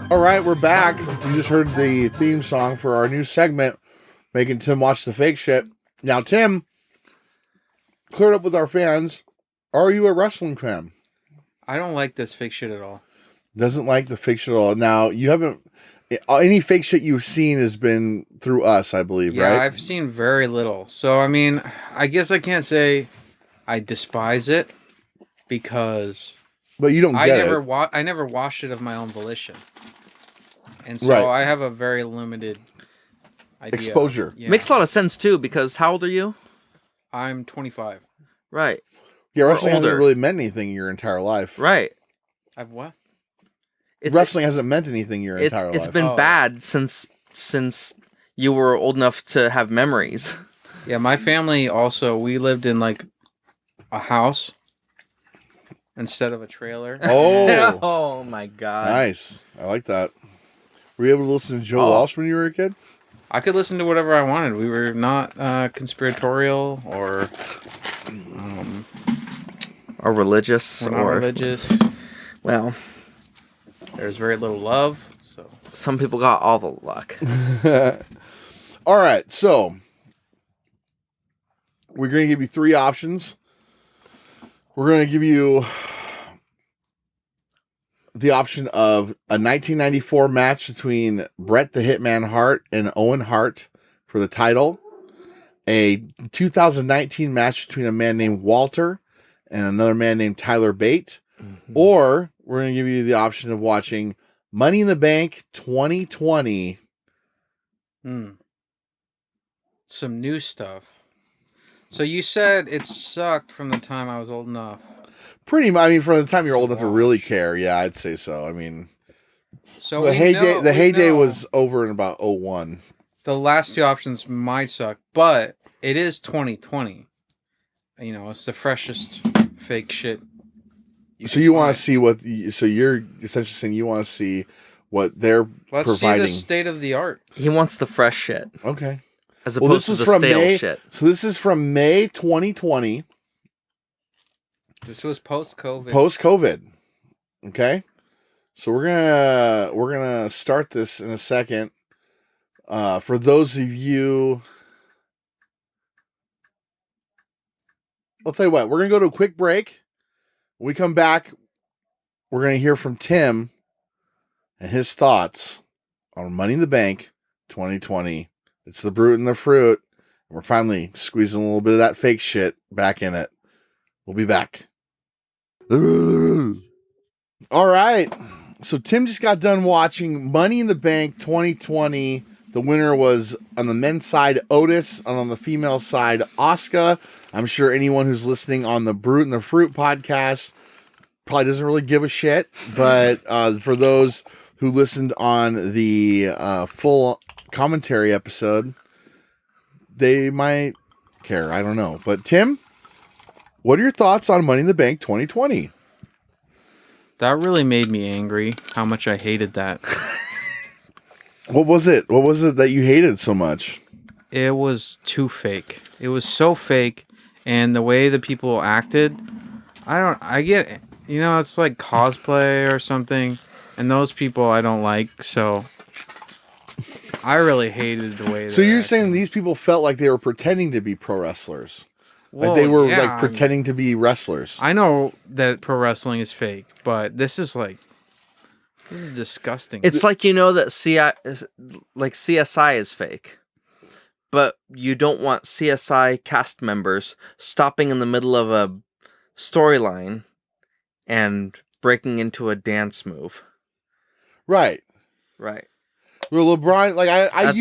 All right, we're back. You just heard the theme song for our new segment, making Tim watch the fake shit. Now, Tim, cleared up with our fans. Are you a wrestling fan? I don't like this fake shit at all. Doesn't like the fake shit at all. Now, you haven't... Any fake shit you've seen has been through us, I believe, Yeah, right? I've seen very little. So, I mean, I guess I can't say I despise it because But you don't get it. I never watched it of my own volition. And so Right. I have a very limited idea. Exposure. Yeah. Makes a lot of sense too because how old are you? I'm 25. Right. Yeah, wrestling hasn't older. really meant anything in your entire life. Right. I've what? Wrestling hasn't meant anything in your entire It's life. been Oh. bad since you were old enough to have memories. Yeah, my family also, we lived in like a house instead of a trailer. Oh, Oh my god. nice. I like that. Were you able to listen to Joe Walsh when you were a kid? I could listen to whatever I wanted. We were not conspiratorial or Or religious, we're not or religious. well, There's very little love. So some people got all the luck. All right, so we're going to give you 3 options. We're going to give you the option of a 1994 match between Bret the Hitman Hart and Owen Hart for the title, a 2019 match between a man named Walter and another man named Tyler Bate, or we're going to give you the option of watching Money in the Bank 2020. some new stuff. So you said it sucked from the time I was old enough. Pretty much. I mean, from the time you're old enough to really care, yeah, I'd say so. I mean, So the we heyday know was over in about 01. the last 2 options might suck, but it is 2020. You know, it's the freshest fake shit. So you want to see what? So you're essentially saying you want to see what they're Let's providing. see the state of the art. He wants the fresh shit Okay. as opposed to the stale shit. So this is from May 2020. This was post-COVID. Post-COVID. Okay. So we're gonna start this in a second. For those of you, I'll tell you what. We're gonna go to a quick break. When we come back, we're gonna hear from Tim and his thoughts on Money in the Bank 2020. It's the Brute and the Fruit. And we're finally squeezing a little bit of that fake shit back in it. We'll be back. All right. So Tim just got done watching Money in the Bank 2020. The winner was on the men's side, Otis, and on the female side, Asuka. I'm sure anyone who's listening on the Brute and the Fruit podcast probably doesn't really give a shit. But for those who listened on the full commentary episode, they might care. I don't know. But Tim, what are your thoughts on Money in the Bank 2020? That really made me angry, how much I hated that. What was it? What was it that you hated so much? It was too fake. It was so fake, and the way the people acted, I get, you know, it's like cosplay or something, and those people I don't like, so I really hated the way. So you're saying these people felt like they were pretending to be pro wrestlers? Well, Like they were yeah, like pretending to be wrestlers. I know that pro wrestling is fake, but this is disgusting. It's like, you know, that CSI is fake, but you don't want CSI cast members stopping in the middle of a storyline and breaking into a dance move. Right. Right. Well, LeBron, like I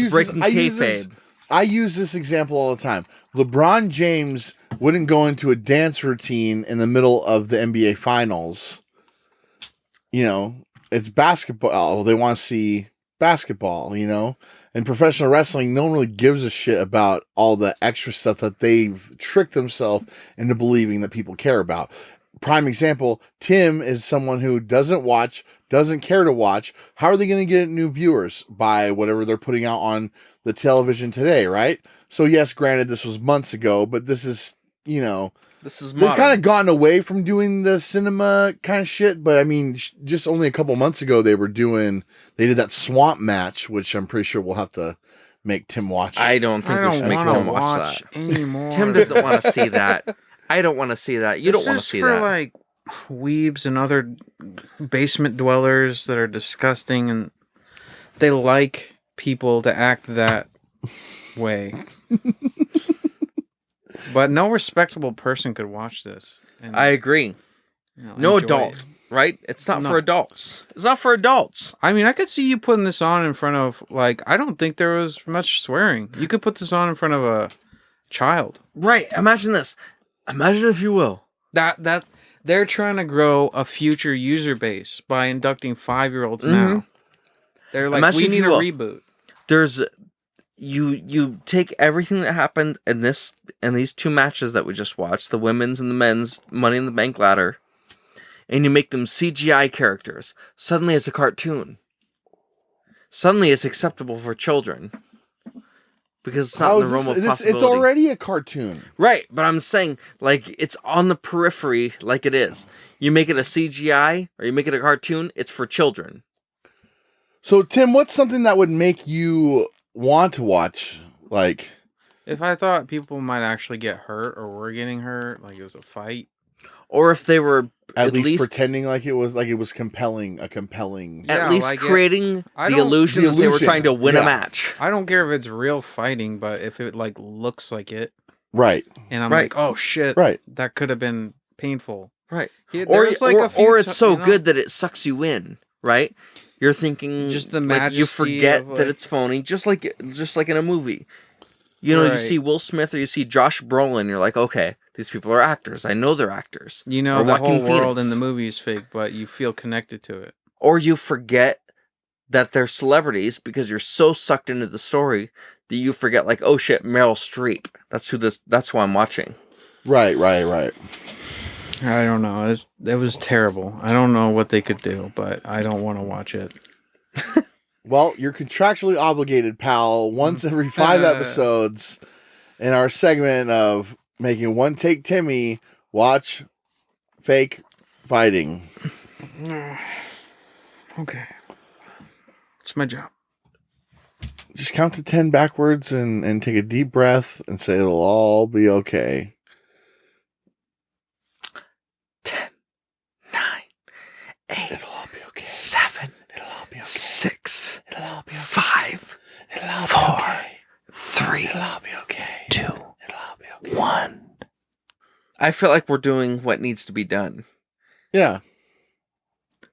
use this example all the time. LeBron James wouldn't go into a dance routine in the middle of the NBA Finals. You know, it's basketball. They want to see basketball, you know? In professional wrestling, no one really gives a shit about all the extra stuff that they've tricked themselves into believing that people care about. Prime example, Tim is someone who doesn't care to watch. How are they going to get new viewers? By whatever they're putting out on the television today, right? So yes, granted, this was months ago, but this is, you know, they've kind of gotten away from doing the cinema kind of shit. But I mean, just only a couple months ago, they did that swamp match, which I'm pretty sure we'll have to make Tim watch. I don't think we should make Tim watch that anymore. Tim doesn't want to see that. I don't want to see that. You don't want to see that. This is for like weebs and other basement dwellers that are disgusting, and they like people to act that way. But no respectable person could watch this. And, I agree. you know, No enjoy adult, it. right? It's not for adults. It's not for adults. I mean, I could see you putting this on in front of, like, I don't think there was much swearing. You could put this on in front of a child. Right. Imagine this. Imagine, if you will, That they're trying to grow a future user base by inducting 5-year-olds now. They're like, Imagine we if need you a will. reboot. there's you take everything that happened in these 2 matches that we just watched, the women's and the men's Money in the Bank ladder, and you make them CGI characters, suddenly it's a cartoon. Suddenly it's acceptable for children. Because it's not in the realm of possibility. It's already a cartoon. Right, but I'm saying, like, it's on the periphery like it is. You make it a CGI, or you make it a cartoon, it's for children. So, Tim, what's something that would make you want to watch, like... If I thought people might actually get hurt or were getting hurt, like it was a fight. Or if they were at least pretending like it was compelling. At least like creating the illusion that they were trying to win a match. I don't care if it's real fighting, but if it like looks like it. Right. And I'm like, oh shit. Right. That could have been painful. Right. Or it's so good that it sucks you in, right? You're thinking just the like majesty you forget of, like... that it's phony, just like in a movie. You know, you see Will Smith or you see Josh Brolin, you're like, okay, these people are actors. I know they're actors. You know, the whole world in the movie is fake, but you feel connected to it. Or you forget that they're celebrities because you're so sucked into the story that you forget, like, oh shit, Meryl Streep. That's who I'm watching. Right. I don't know. It was terrible. I don't know what they could do, but I don't want to watch it. Well, you're contractually obligated, pal, once every 5 episodes in our segment of making One Take Timmy watch fake fighting. Okay. It's my job. Just count to 10 backwards and take a deep breath and say it'll all be okay. 10, 9, 8, it'll all be okay. 7, it'll all be okay. 6, it'll all be okay. 5, it'll all 4, be okay. 3, it'll all be okay. 2, it'll all be okay. 1. I feel like we're doing what needs to be done. Yeah.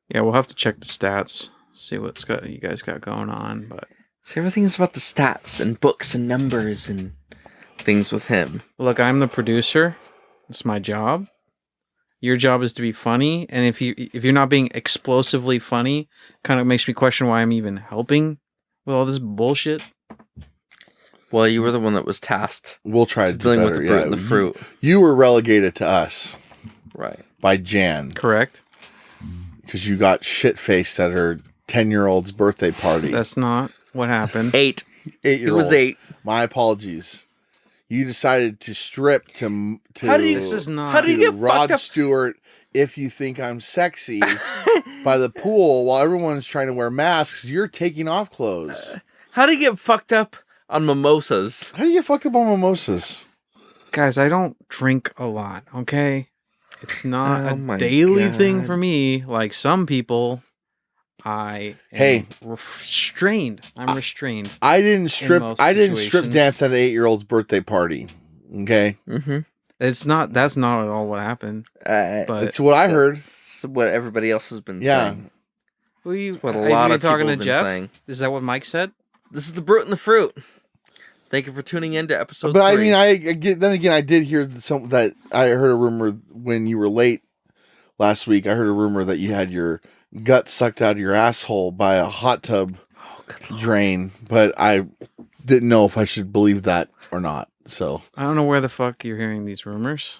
Yeah, we'll have to check the stats, see what's you guys got going on, but so everything's about the stats and books and numbers and things with him. Look, I'm the producer. It's my job. Your job is to be funny, and if you're not being explosively funny, kind of makes me question why I'm even helping with all this bullshit. Well, you were the one that was tasked. We'll try to dealing do with the fruit and the fruit. You were relegated to us, right? By Jan, correct? Because you got shit-faced at her 10-year-old's birthday party. That's not what happened. 8-year-old. It was 8. My apologies. You decided to strip to how do you get Rod fucked up? Stewart, If You Think I'm Sexy, by the pool while everyone's trying to wear masks. You're taking off clothes. How do you get fucked up on mimosas? How do you get fucked up on mimosas? Guys, I don't drink a lot, okay? It's not a daily thing for me. Like some people, I am restrained. I'm restrained. I didn't strip dance at an 8-year-old's birthday party. Okay. Mm-hmm. That's not at all what happened. But it's what I heard. It's what everybody else has been saying. It's what a lot of people have been Jeff? saying. Is that what Mike said? This is the Brute and the Fruit. Thank you for tuning in to episode 3. But I mean, I did hear that I heard a rumor when you were late last week. I heard a rumor that you had your gut sucked out of your asshole by a hot tub drain, but I didn't know if I should believe that or not. So I don't know where the fuck you're hearing these rumors.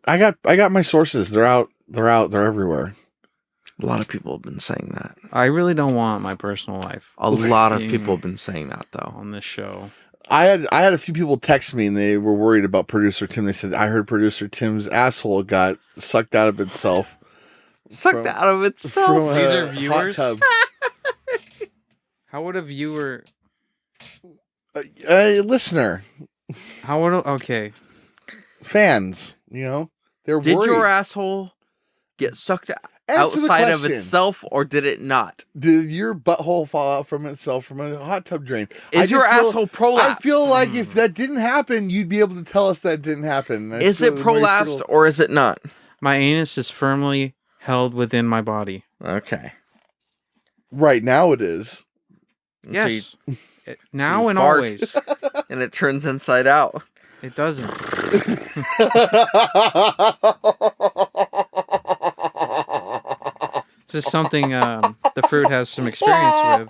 I got my sources. They're out. They're everywhere. A lot of people have been saying that. I really don't want my personal life. A lot of people have been saying that though on this show. I had a few people text me and they were worried about producer Tim. They said, I heard producer Tim's asshole got sucked out of itself. Sucked out of itself? These are viewers? How would a viewer... A listener. How would... Okay. Fans, they're worried. Did your asshole get sucked outside of itself, or did it not? Did your butthole fall out from itself from a hot tub drain? Is your asshole prolapsed? I feel like if that didn't happen, you'd be able to tell us that didn't happen. Is it prolapsed or is it not? My anus is firmly held within my body. Okay. Right now it is. Yes. Now and always. And it turns inside out. It doesn't. This is something the fruit has some experience with.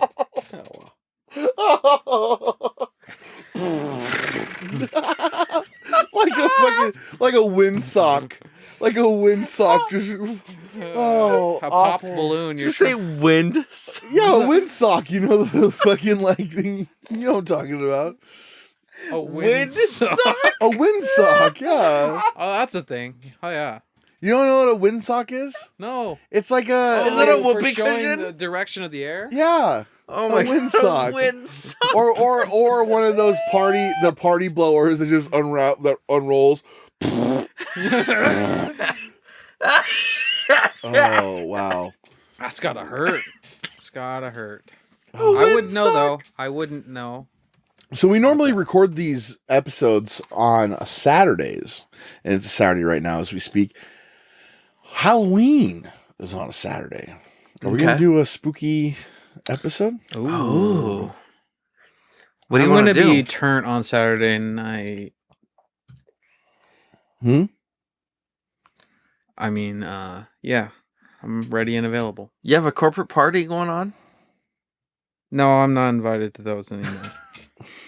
like a windsock. Like a windsock just Oh, a pop awful. balloon. Did you say wind? Yeah, a windsock. You know the fucking like thing. You know what I'm talking about. a Windsock? A windsock. Yeah. Oh, that's a thing. Oh yeah. You don't know what a windsock is? No. It's like a. Is it a for whoopee showing cushion? the direction of the air? Yeah. Oh A my windsock. god. Windsock. Or one of those party blowers that just unrolls. Oh wow. That's gotta hurt. It's gotta hurt. Oh, I would know windsock. though. I wouldn't know. So we normally record these episodes on Saturdays, and it's a Saturday right now as we speak. Halloween is on a Saturday. Are we gonna Okay. do a spooky episode? Ooh. What do you I'm want to gonna do? be turnt on Saturday night. I mean, yeah. I'm ready and available. You have a corporate party going on? No, I'm not invited to those anymore.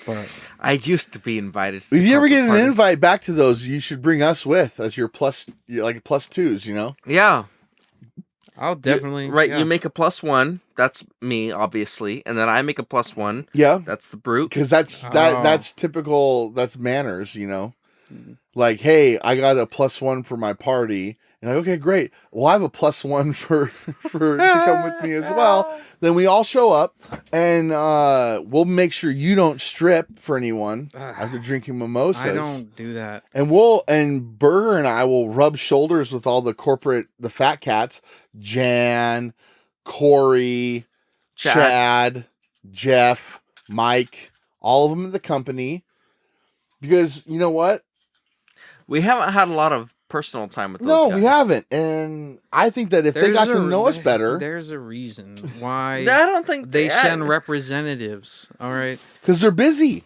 But I used to be invited. If to you ever corporate get an parties. invite back to those, you should bring us with as your plus twos. You know. Yeah. I'll definitely Right, yeah. you make a +1. That's me, obviously, and then I make a +1. Yeah. That's the brute. Because that's Oh. that's typical. That's manners, you know. Mhm. Like, hey, I got a +1 for my party, and like, okay, great. Well, I have a +1 for to come with me as well. Then we all show up, and we'll make sure you don't strip for anyone after drinking mimosas. I don't do that. And Burger and I will rub shoulders with all the fat cats, Jan, Corey, Chad, Jeff, Mike, all of them in the company. Because you know what? We haven't had a lot of personal time with those No, guys. we haven't. And I think that if they got to know us better, There's a reason why I don't think they send representatives. All right. because they're busy.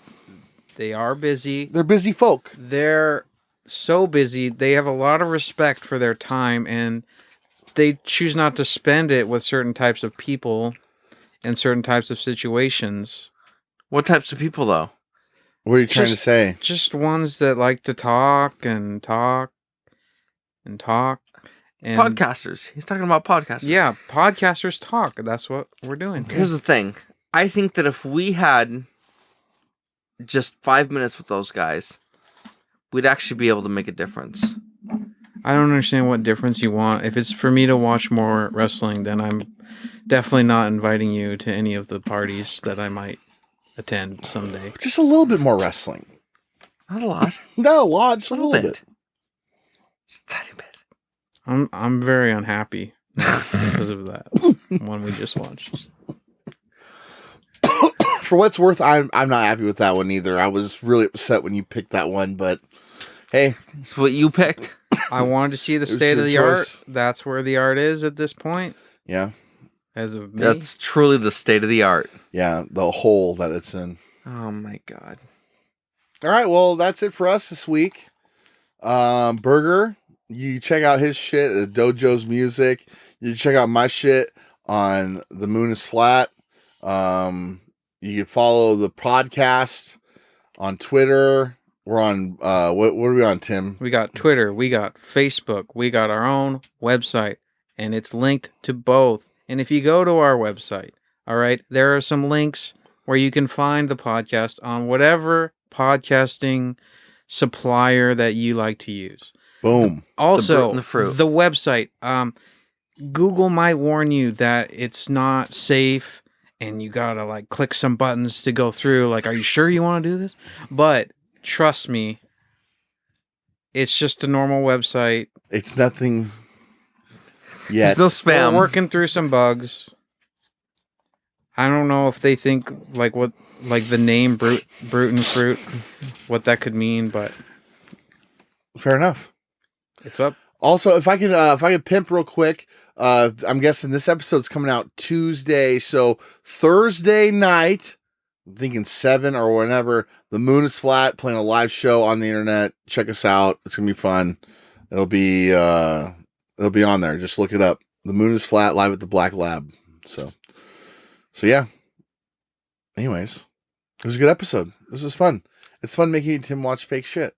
They are busy. They're busy folk. They're so busy. They have a lot of respect for their time, and they choose not to spend it with certain types of people and certain types of situations. What types of people, though? What are you trying to Just- say? Just ones that like to talk and talk and talk. And Podcasters. He's talking about podcasters. yeah, podcasters talk. That's what we're doing. Here's the thing. I think that if we had just 5 minutes with those guys, we'd actually be able to make a difference. I don't understand what difference you want. If it's for me to watch more wrestling, then I'm definitely not inviting you to any of the parties that I might attend someday. Just a little bit more wrestling. Not a lot. Not a lot, just a little little bit. bit. Just a tiny bit. I'm very unhappy because of that one we just watched. For what's worth, I'm not happy with that one either. I was really upset when you picked that one, but hey, It's what you picked. I wanted to see the It was state of the your art. choice. That's where the art is at this point, yeah, as of me. That's truly the state of the art. yeah, the hole that it's in. Oh my god. All right, well, that's it for us this week. Burger, you check out his shit at Dojo's Music. You check out my shit on The Moon is Flat. You can follow the podcast on Twitter. We're on what are we on, Tim? We got Twitter, we got Facebook, we got our own website, and it's linked to both. And if you go to our website, all right, there are some links where you can find the podcast on whatever podcasting supplier that you like to use. Boom. Also, and the fruit. the website, Google might warn you that it's not safe and you gotta like click some buttons to go through. Like, are you sure you want to do this? But trust me, it's just a normal website. It's nothing yet. There's no spam. We're working through some bugs. I don't know if they think like what like the name Brute and Fruit, what that could mean, but Fair enough. it's up. Also, if I could pimp real quick, I'm guessing this episode's coming out Tuesday, so Thursday night, I'm thinking 7 or whenever, The Moon is Flat, playing a live show on the internet. Check us out. It's gonna be fun. It'll be on there. Just look it up. The Moon is Flat, live at the Black Lab. So yeah. Anyways, it was a good episode. This was fun. It's fun making Tim watch fake shit.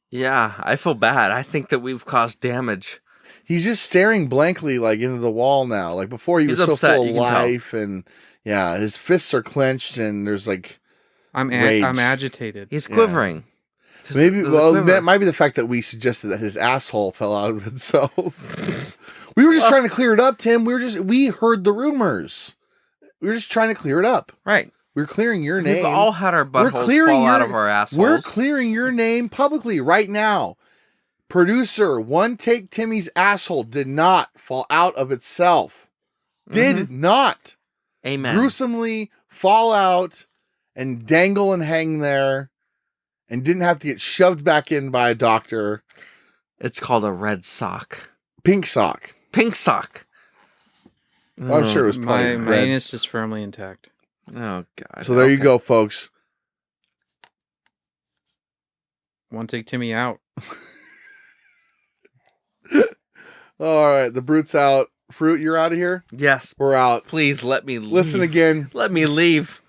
Yeah, I feel bad. I think that we've caused damage. he's just staring blankly like into the wall now. Like before, he He's was so upset, full of you can tell. life, and yeah, his fists are clenched, and there's like I'm rage. agitated. He's quivering. maybe. There's a Well, quiver. that might be the fact that we suggested that his asshole fell out of itself. We were just trying to clear it up, Tim. We heard the rumors. We were just trying to clear it up. Right. We're clearing your name. We've all had our buttholes fall out of our assholes. We're clearing your name publicly right now. Producer, One Take Timmy's asshole did not fall out of itself. Did not. Amen. Gruesomely fall out and dangle and hang there and didn't have to get shoved back in by a doctor. It's called a red sock. Pink sock. Pink sock. Well, I'm sure it was probably My red. anus is firmly intact. Oh, God. So there you go, folks. One Take Timmy out. All right, the brute's out. Fruit, you're out of here? Yes. We're out. Please let me leave. Listen again. Let me leave.